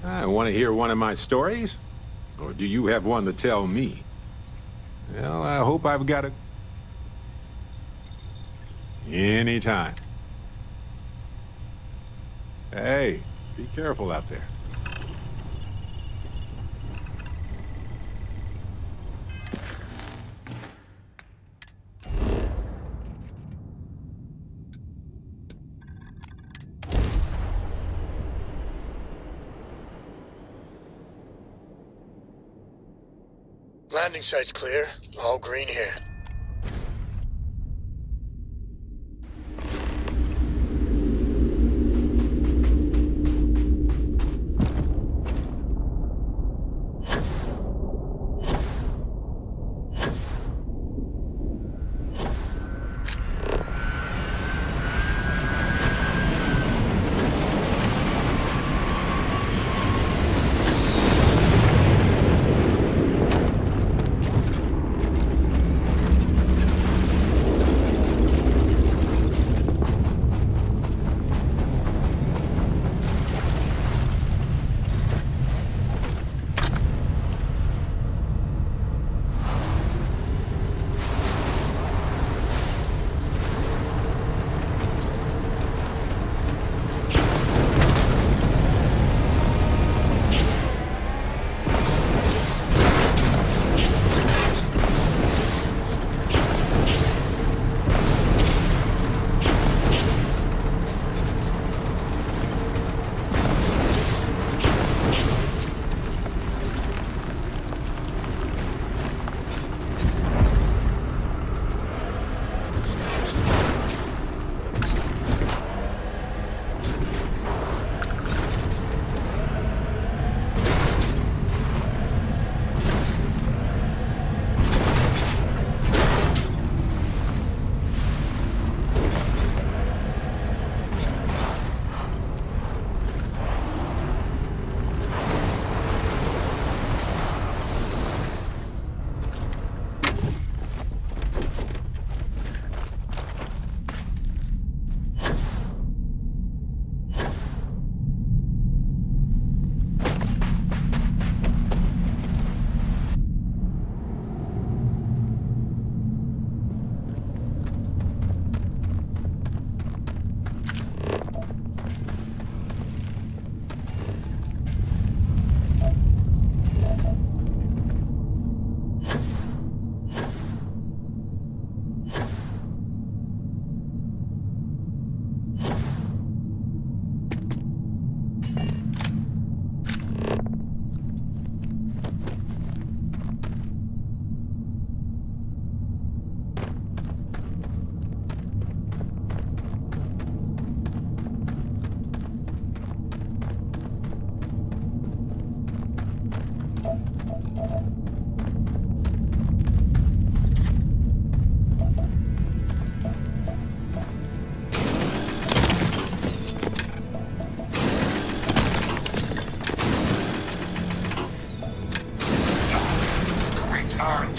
Speaker 12: I want to hear one of my stories? Or do you have one to tell me? Well, I hope I've got it. Anytime. Hey, be careful out there.
Speaker 15: Landing site's clear. All green here.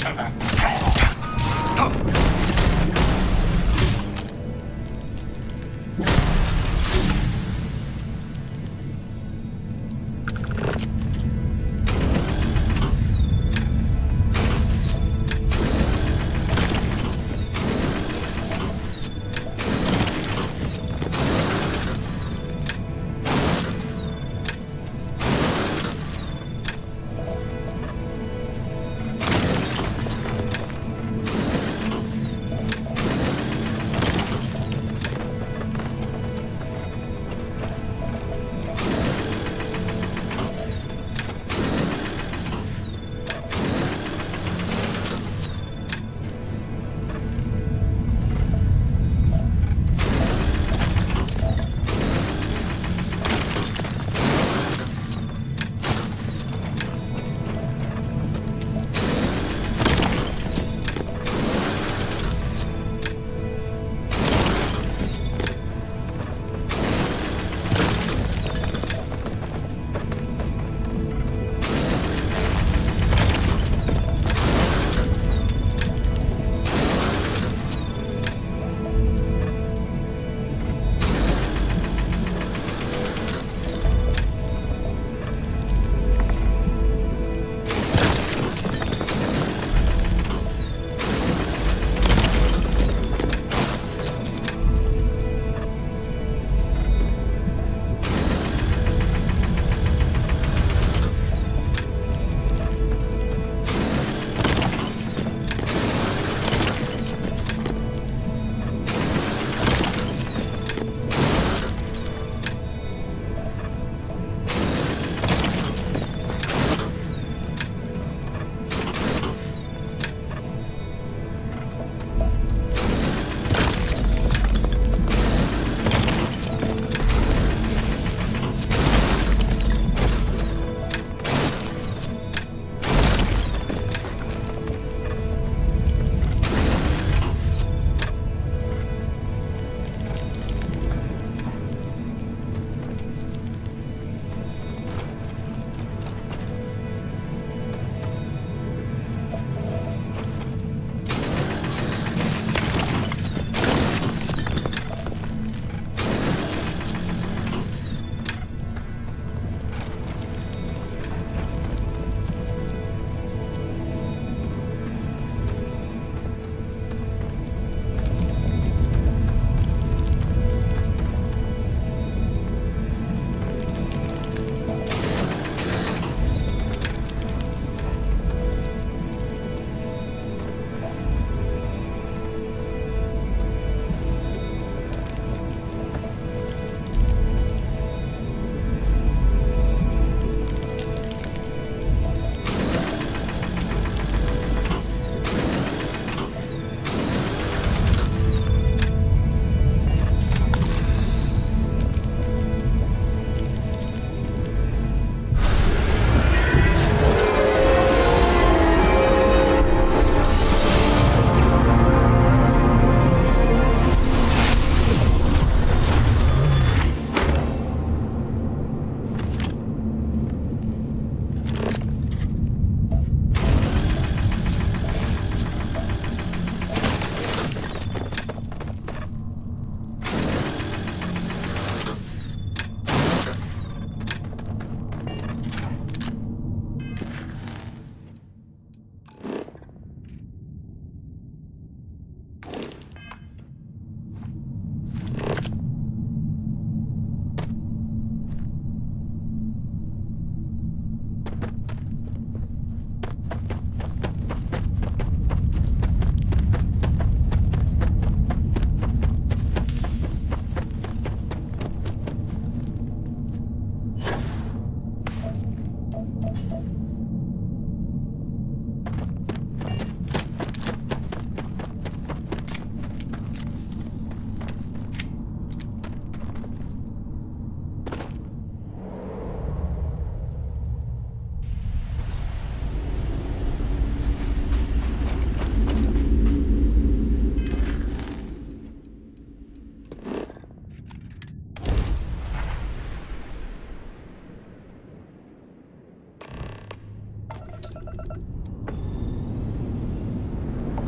Speaker 21: to the skull!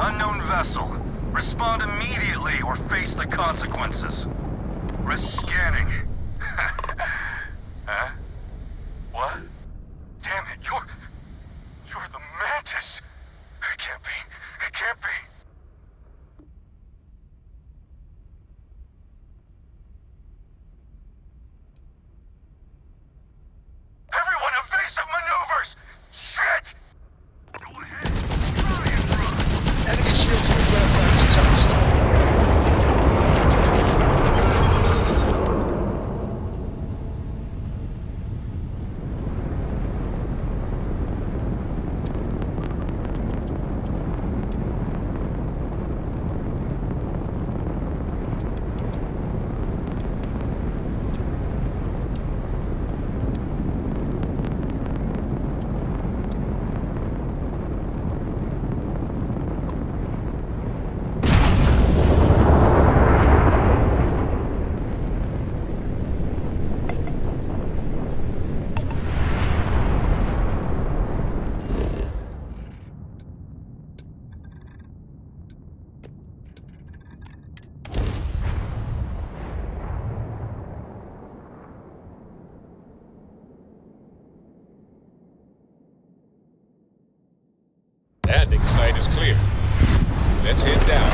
Speaker 23: Unknown vessel. Respond immediately or face the consequences. Scanning. Huh? What? Damn it, you're the Mantis. It can't be. It can't be. Everyone, evasive maneuvers! Shit!
Speaker 15: Enemy shields with artifacts touched.
Speaker 14: Landing site is clear. Let's head down.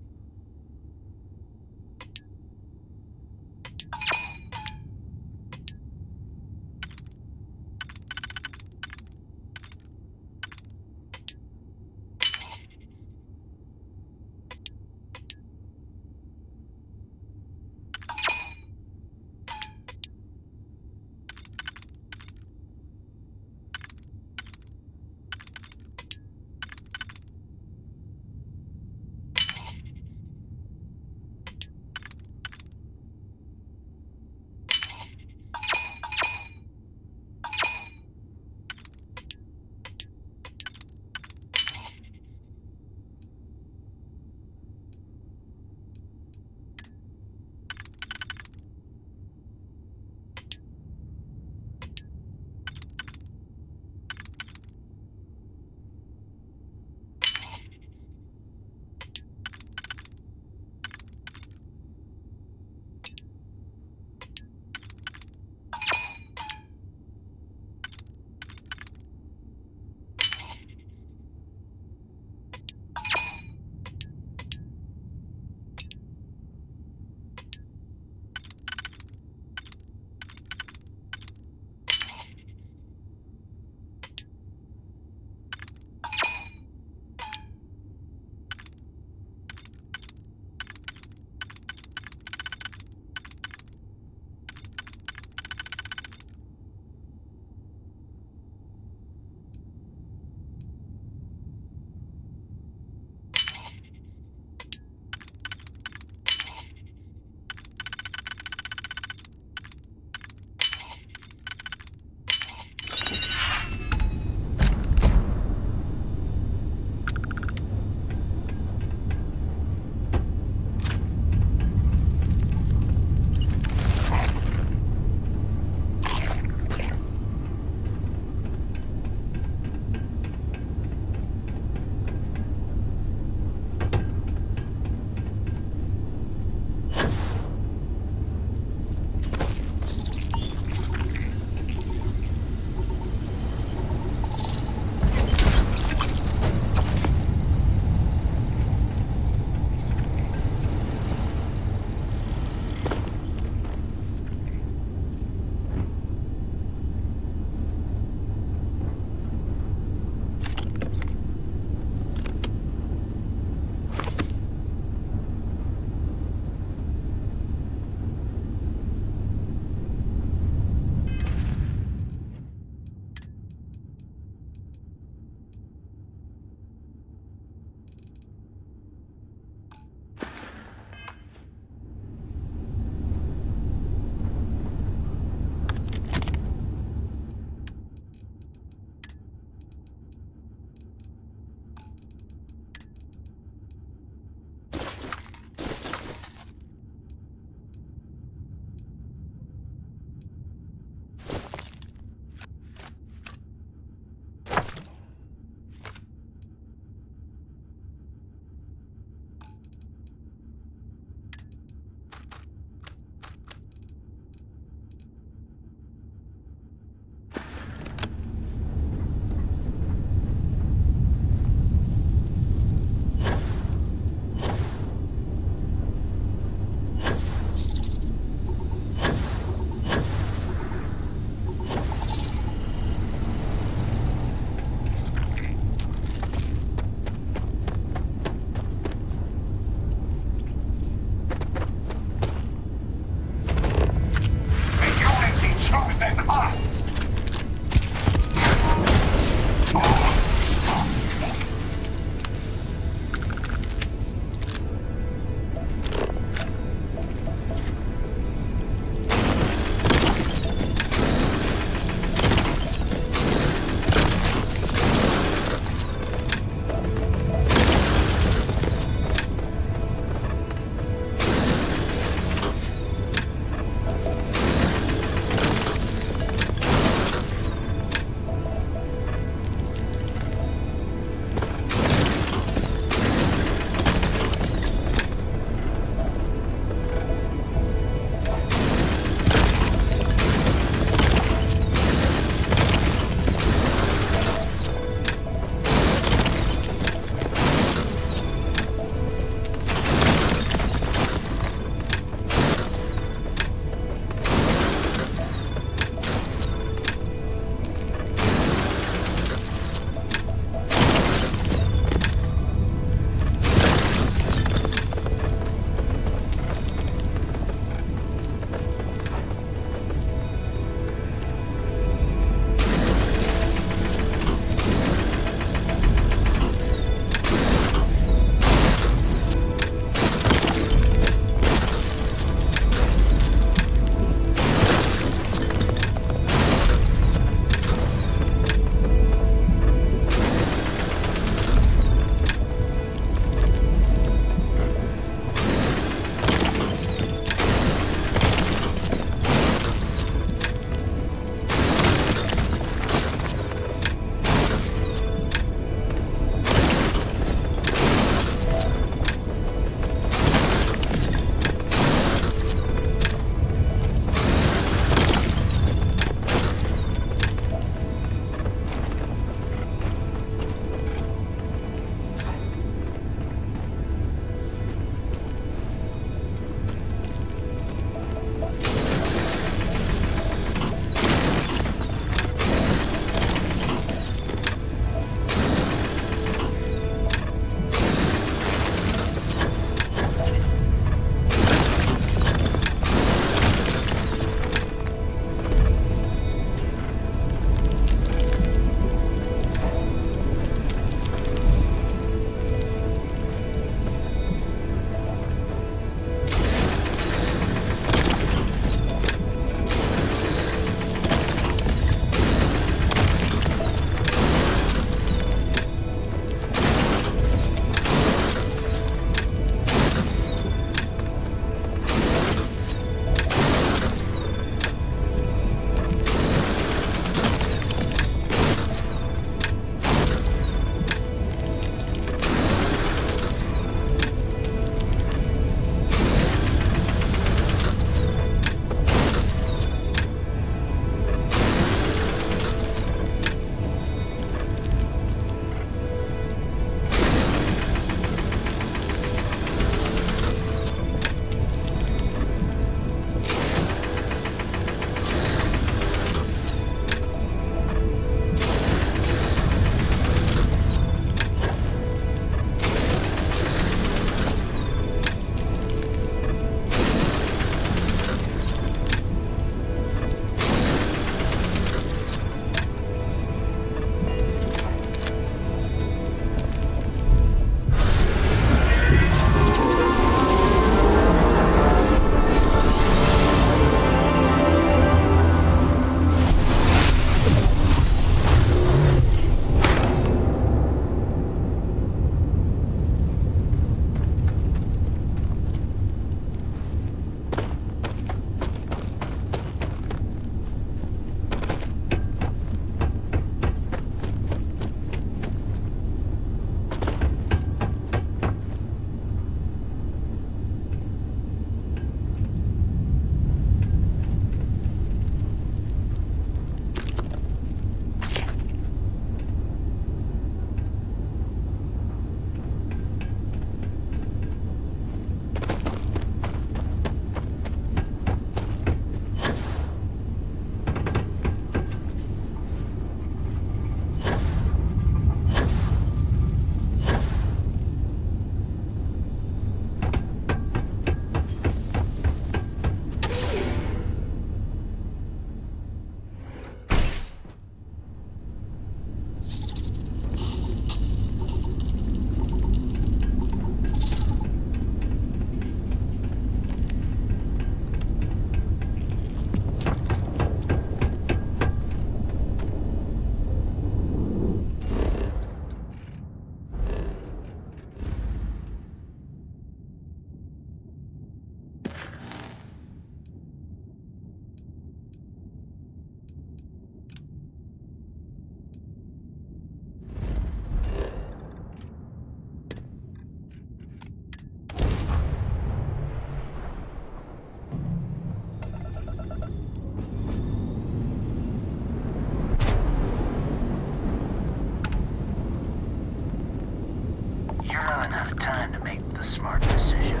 Speaker 23: smart decision.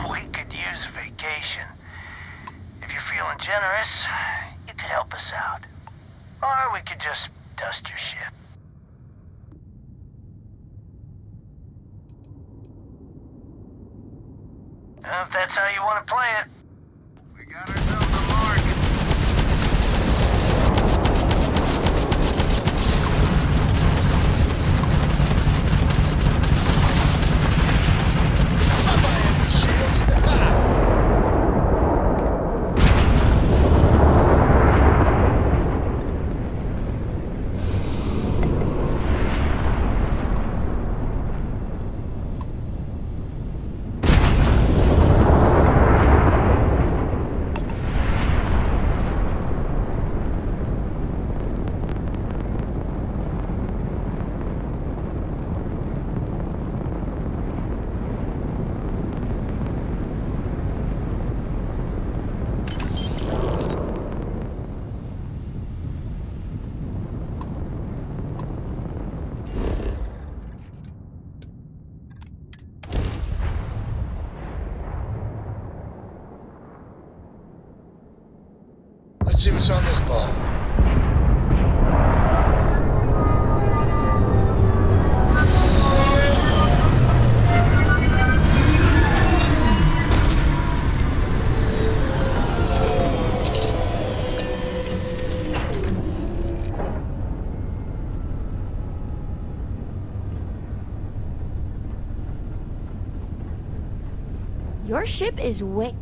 Speaker 23: We could use a vacation. If you're feeling generous, you could help us out. Or we could just dust your ship. If that's how you want to play it. We got ourselves a mark.
Speaker 15: Let's see what's on this ball.
Speaker 5: Your ship is way...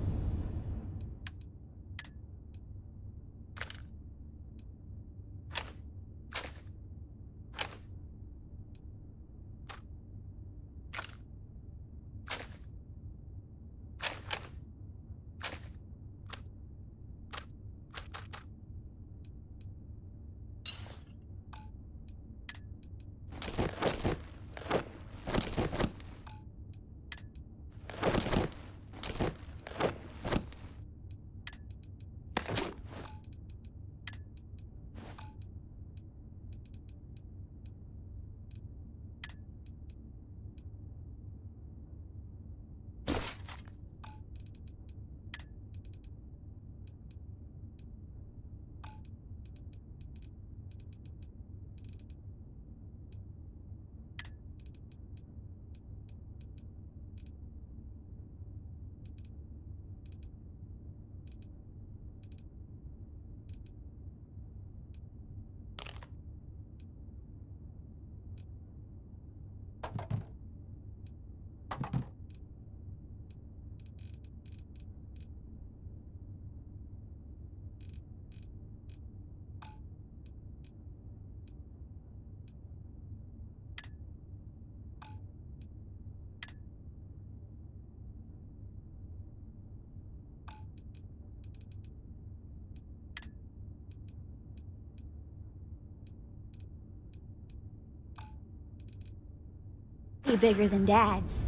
Speaker 5: bigger than Dad's.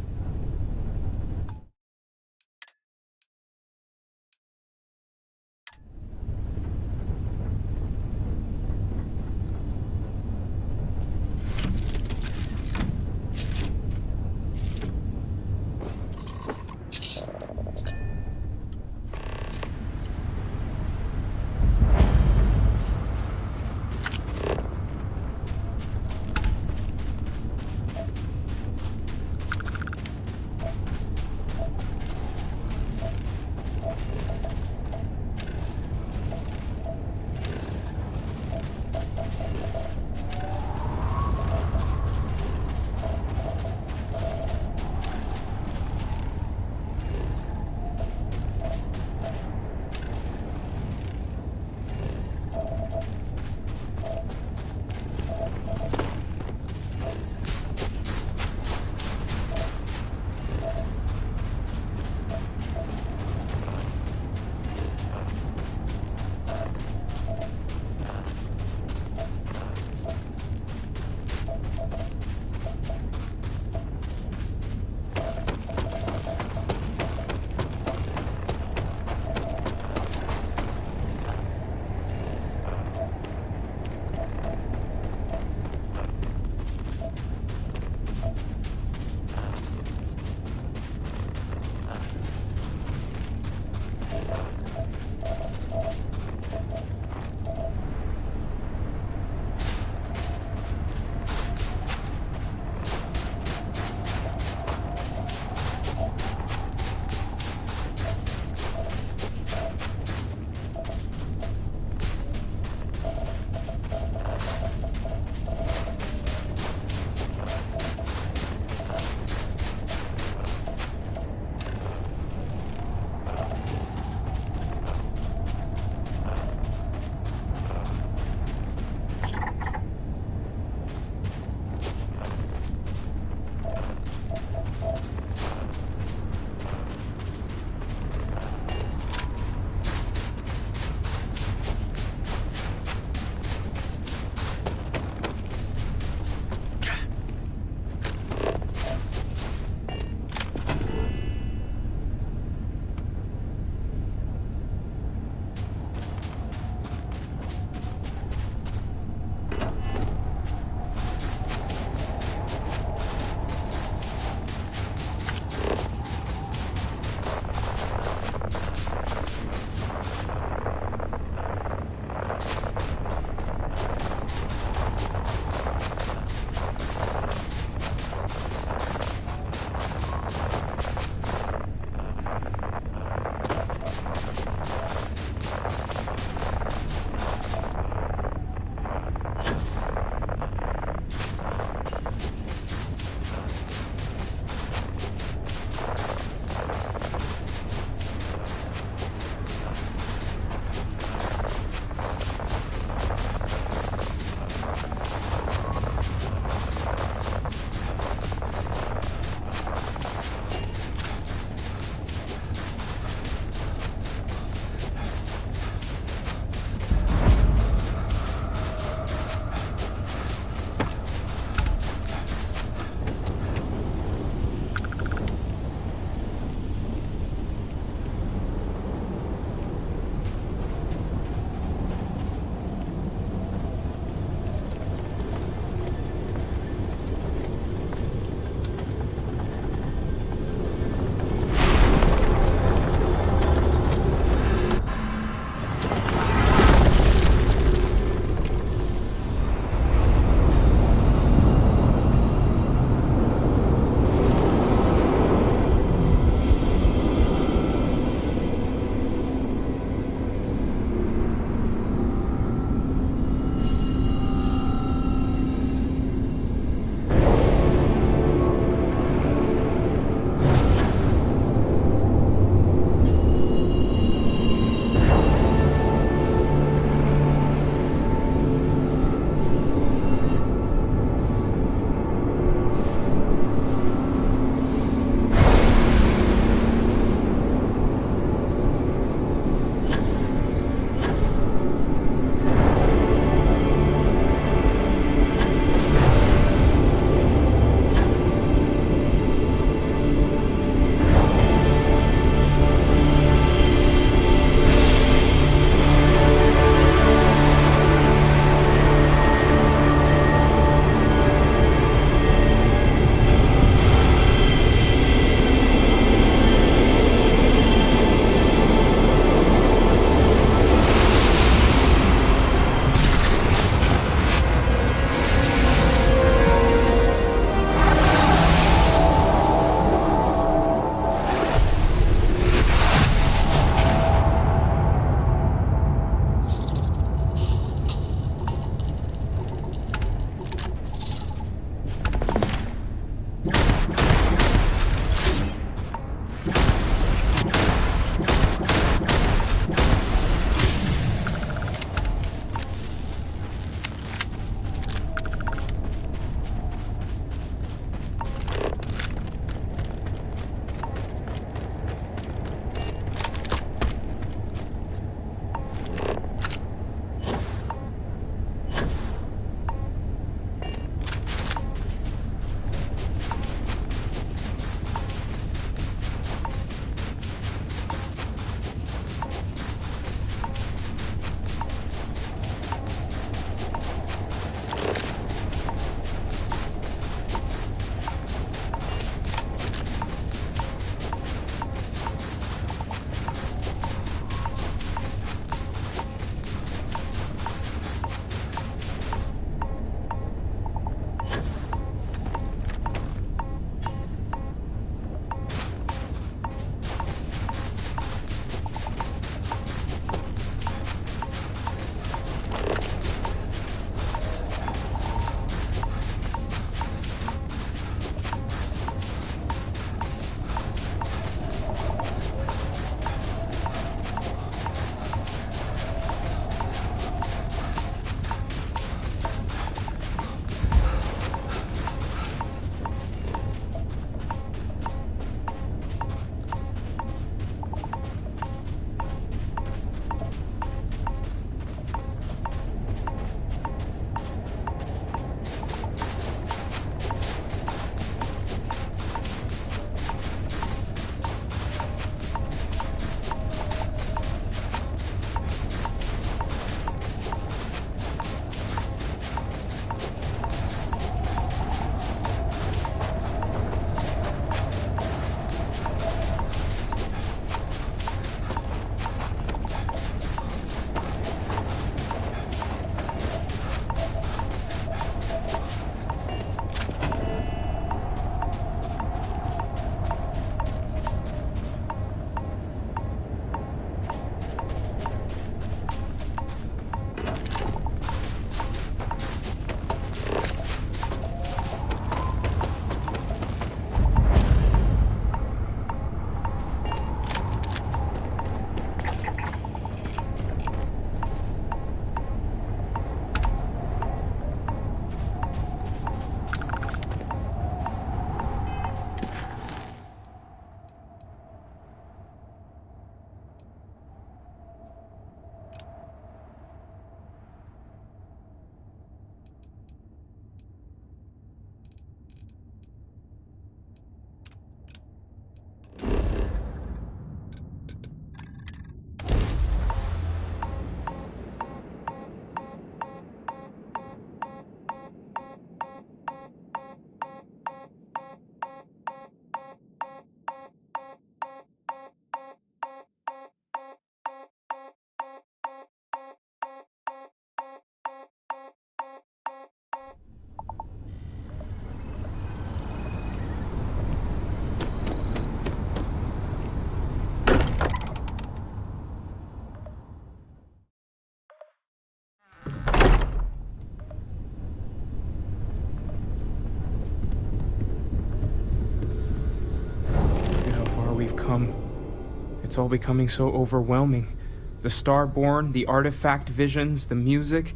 Speaker 13: It's all becoming so overwhelming. The Starborn, the artifact visions, the music.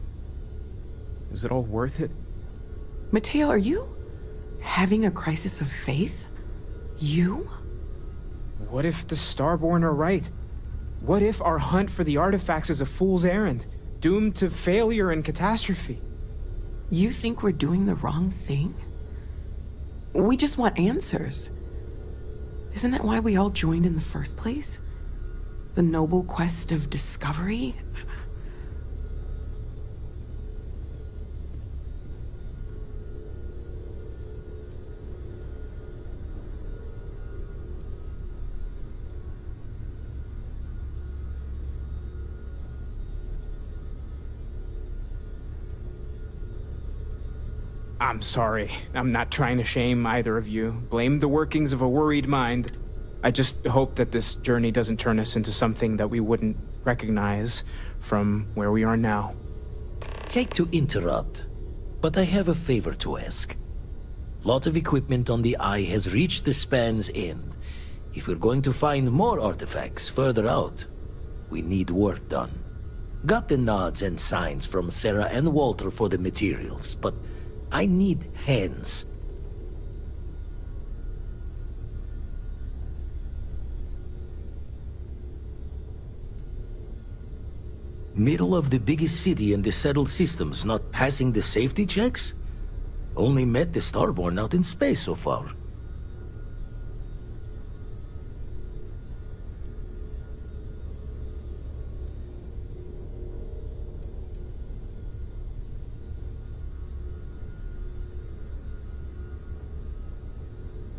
Speaker 13: Is it all worth it?
Speaker 24: Mateo, are you having a crisis of faith? You?
Speaker 13: What if the Starborn are right? What if our hunt for the artifacts is a fool's errand, doomed to failure and catastrophe?
Speaker 24: You think we're doing the wrong thing? We just want answers. Isn't that why we all joined in the first place? The noble quest of discovery?
Speaker 13: I'm sorry. I'm not trying to shame either of you. Blame the workings of a worried mind. I just hope that this journey doesn't turn us into something that we wouldn't recognize from where we are now.
Speaker 6: Hate to interrupt, but I have a favor to ask. Lot of equipment on the Eye has reached the span's end. If we're going to find more artifacts further out, we need work done. Got the nods and signs from Sarah and Walter for the materials, but I need hands. Middle of the biggest city in the settled systems, not passing the safety checks? Only met the Starborn out in space so far.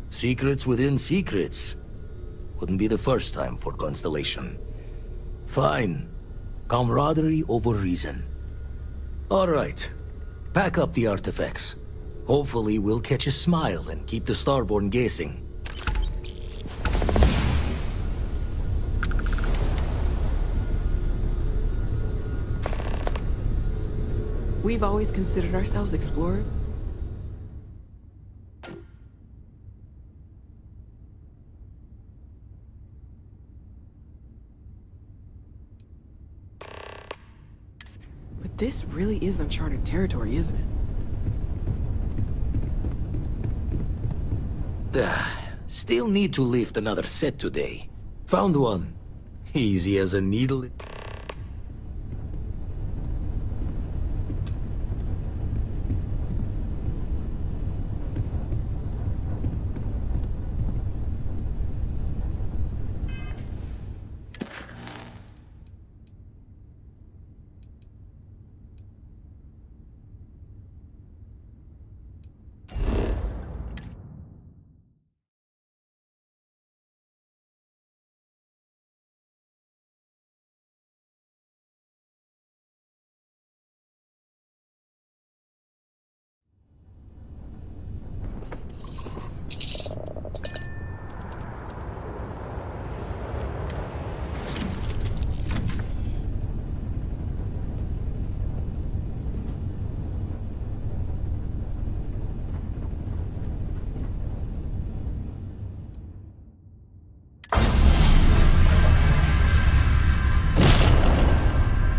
Speaker 6: Secrets within secrets. Wouldn't be the first time for Constellation. Fine. Camaraderie over reason. All right. Pack up the artifacts. Hopefully we'll catch a smile and keep the Starborn guessing.
Speaker 24: We've always considered ourselves explorers. But this really is uncharted territory, isn't it?
Speaker 6: Still need to lift another set today. Found one. Easy as a needle.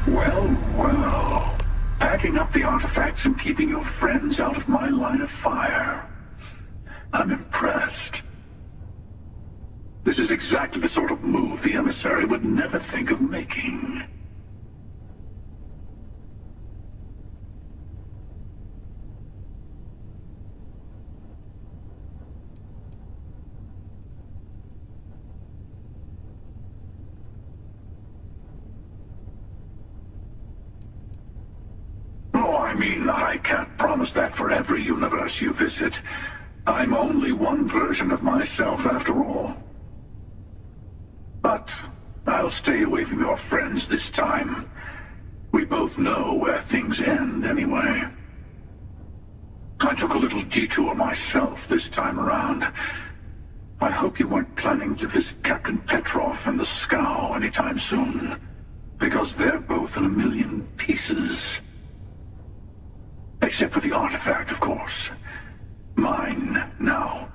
Speaker 10: Well, packing up the artifacts and keeping your friends out of my line of fire. I'm impressed. This is exactly the sort of move the emissary would never think of making. I mean, I can't promise that for every universe you visit. I'm only one version of myself after all. But I'll stay away from your friends this time. We both know where things end anyway. I took a little detour myself this time around. I hope you weren't planning to visit Captain Petrov and the Scow anytime soon. Because they're both in a million pieces. Except for the artifact, of course. Mine, now.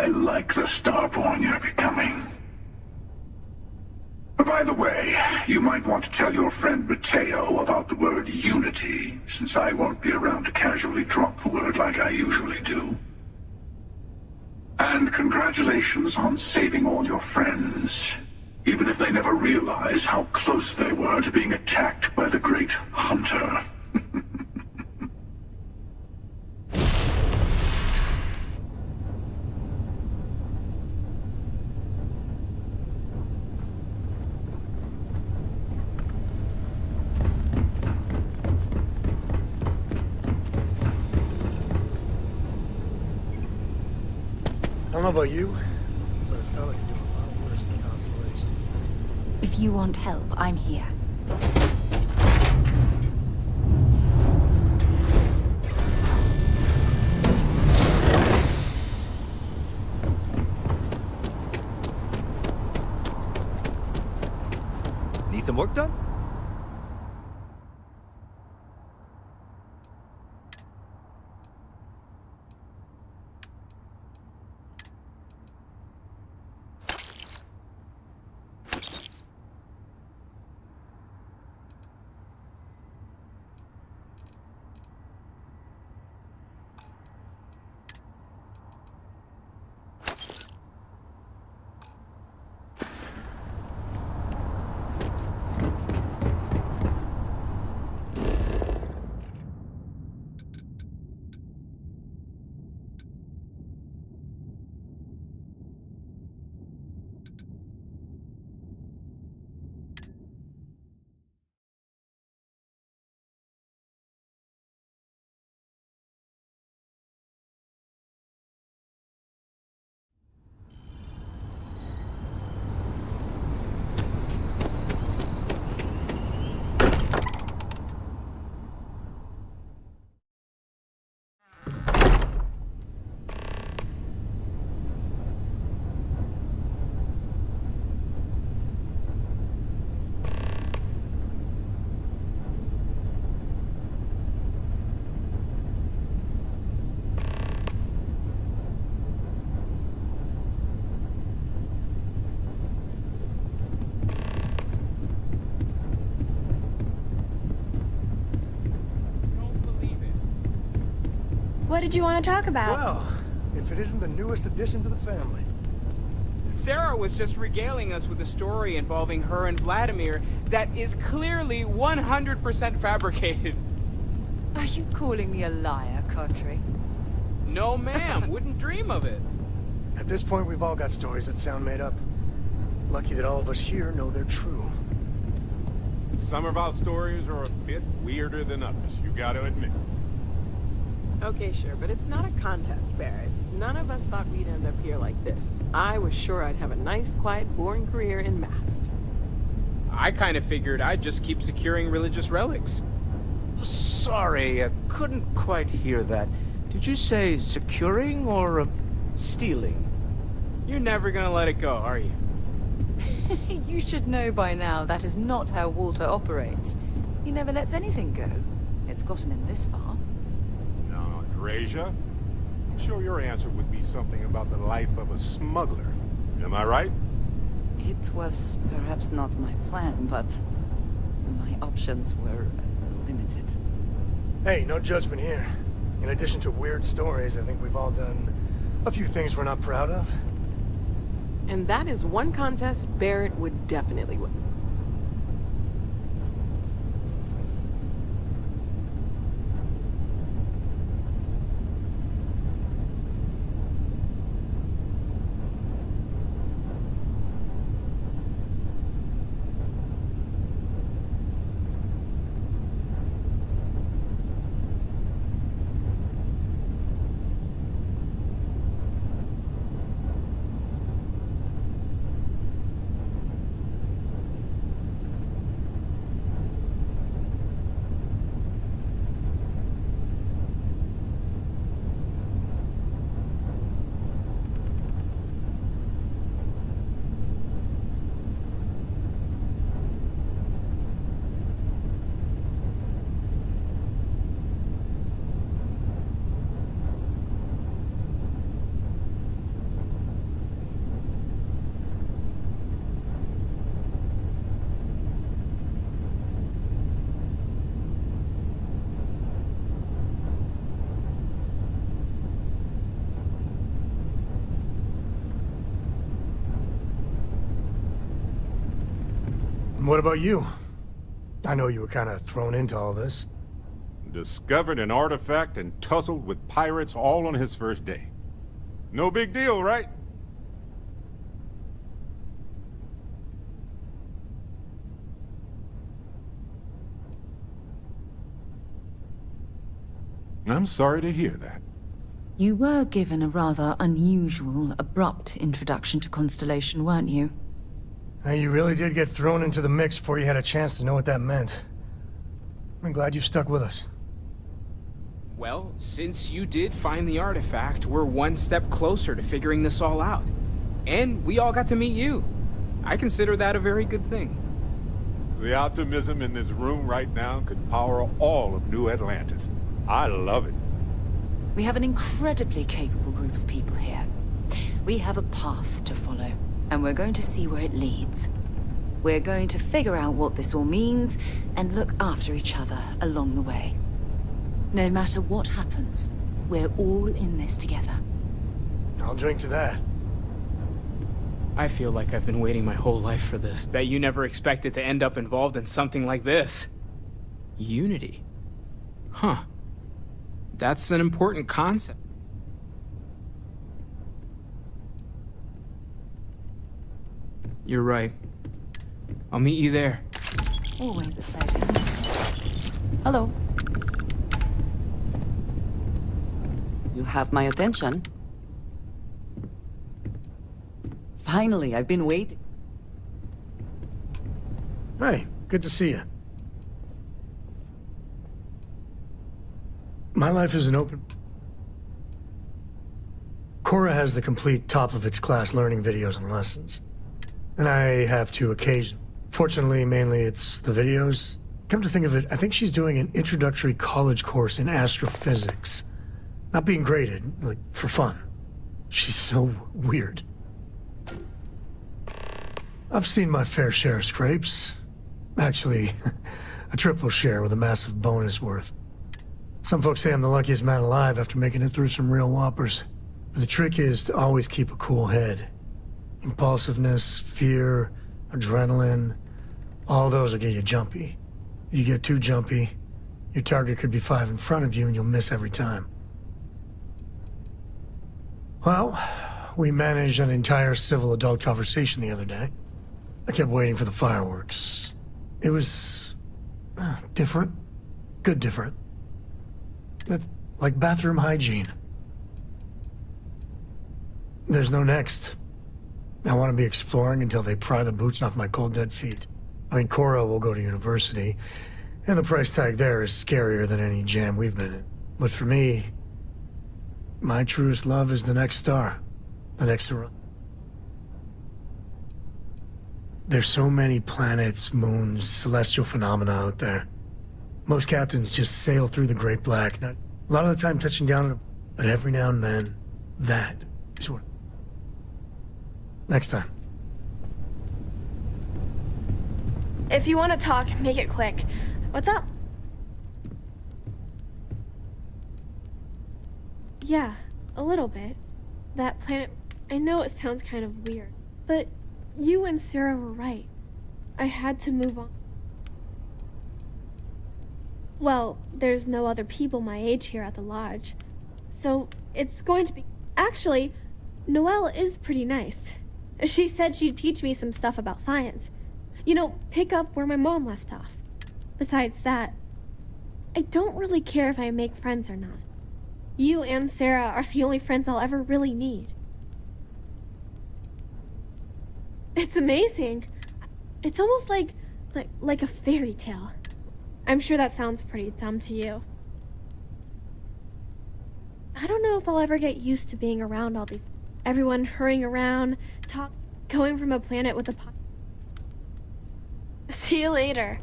Speaker 10: I like the starborn you're becoming. By the way, you might want to tell your friend Mateo about the word unity, since I won't be around to casually drop the word like I usually do. And congratulations on saving all your friends, even if they never realize how close they were to being attacked by the Great Hunter.
Speaker 20: I don't know about you, but I felt like you're doing a lot worse than Constellation.
Speaker 4: If you want help, I'm here.
Speaker 11: Need some work done?
Speaker 5: What did you want to talk about?
Speaker 20: Well, if it isn't the newest addition to the family.
Speaker 13: Sarah was just regaling us with a story involving her and Vladimir that is clearly 100% fabricated.
Speaker 4: Are you calling me a liar, Country?
Speaker 13: No, ma'am. Wouldn't dream of it.
Speaker 20: At this point, we've all got stories that sound made up. Lucky that all of us here know they're true.
Speaker 12: Some of our stories are a bit weirder than others, you gotta admit.
Speaker 24: Okay, sure, but it's not a contest, Barrett. None of us thought we'd end up here like this. I was sure I'd have a nice, quiet, boring career in Mast.
Speaker 13: I kind of figured I'd just keep securing religious relics.
Speaker 11: Sorry, I couldn't quite hear that. Did you say securing or stealing?
Speaker 13: You're never gonna let it go, are you?
Speaker 4: You should know by now that is not how Walter operates. He never lets anything go. It's gotten him this far.
Speaker 12: Andreja, I'm sure your answer would be something about the life of a smuggler. Am I right?
Speaker 7: It was perhaps not my plan, but my options were limited.
Speaker 20: Hey, no judgment here. In addition to weird stories, I think we've all done a few things we're not proud of.
Speaker 24: And that is one contest Barrett would definitely win.
Speaker 20: And what about you? I know you were kind of thrown into all this.
Speaker 12: Discovered an artifact and tussled with pirates all on his first day. No big deal, right? I'm sorry to hear that.
Speaker 4: You were given a rather unusual, abrupt introduction to Constellation, weren't you?
Speaker 20: Hey, you really did get thrown into the mix before you had a chance to know what that meant. I'm glad you've stuck with us.
Speaker 13: Well, since you did find the artifact, we're one step closer to figuring this all out. And we all got to meet you. I consider that a very good thing.
Speaker 12: The optimism in this room right now could power all of New Atlantis. I love it.
Speaker 4: We have an incredibly capable group of people here. We have a path to follow, and we're going to see where it leads. We're going to figure out what this all means, and look after each other along the way. No matter what happens, we're all in this together.
Speaker 20: I'll drink to that.
Speaker 13: I feel like I've been waiting my whole life for this. Bet you never expected to end up involved in something like this. Unity. Huh. That's an important concept. You're right. I'll meet you there.
Speaker 4: Always a pleasure.
Speaker 22: Hello. You have my attention. Finally, I've been waiting.
Speaker 20: Hey, good to see you. My life is an open... Cora has the complete top-of-its-class learning videos and lessons. And I have to occasionally. Fortunately, mainly it's the videos. Come to think of it, I think she's doing an introductory college course in astrophysics. Not being graded, like, for fun. She's so weird. I've seen my fair share of scrapes. Actually, a triple share with a massive bonus worth. Some folks say I'm the luckiest man alive after making it through some real whoppers. But the trick is to always keep a cool head. Impulsiveness, fear, adrenaline, all those will get you jumpy. You get too jumpy, your target could be 5 in front of you and you'll miss every time. Well, we managed an entire civil adult conversation the other day. I kept waiting for the fireworks. It was... different. Good different. It's like bathroom hygiene. There's no next. I want to be exploring until they pry the boots off my cold dead feet. I mean, Cora will go to university, and the price tag there is scarier than any jam we've been in. But for me, my truest love is the next star. The next run. There's so many planets, moons, celestial phenomena out there. Most captains just sail through the Great Black, not a lot of the time touching down on it, but every now and then, that is what... Next time.
Speaker 2: If you want to talk, make it quick. What's up? Yeah, a little bit. That planet... I know it sounds kind of weird, but you and Sarah were right. I had to move on. Well, there's no other people my age here at the lodge, so it's going to be... Actually, Noelle is pretty nice. She said she'd teach me some stuff about science. You know, pick up where my mom left off. Besides that, I don't really care if I make friends or not. You and Sarah are the only friends I'll ever really need. It's amazing. It's almost like a fairy tale. I'm sure that sounds pretty dumb to you. I don't know if I'll ever get used to being around all these... Everyone hurrying around, going from a planet with a... See you later.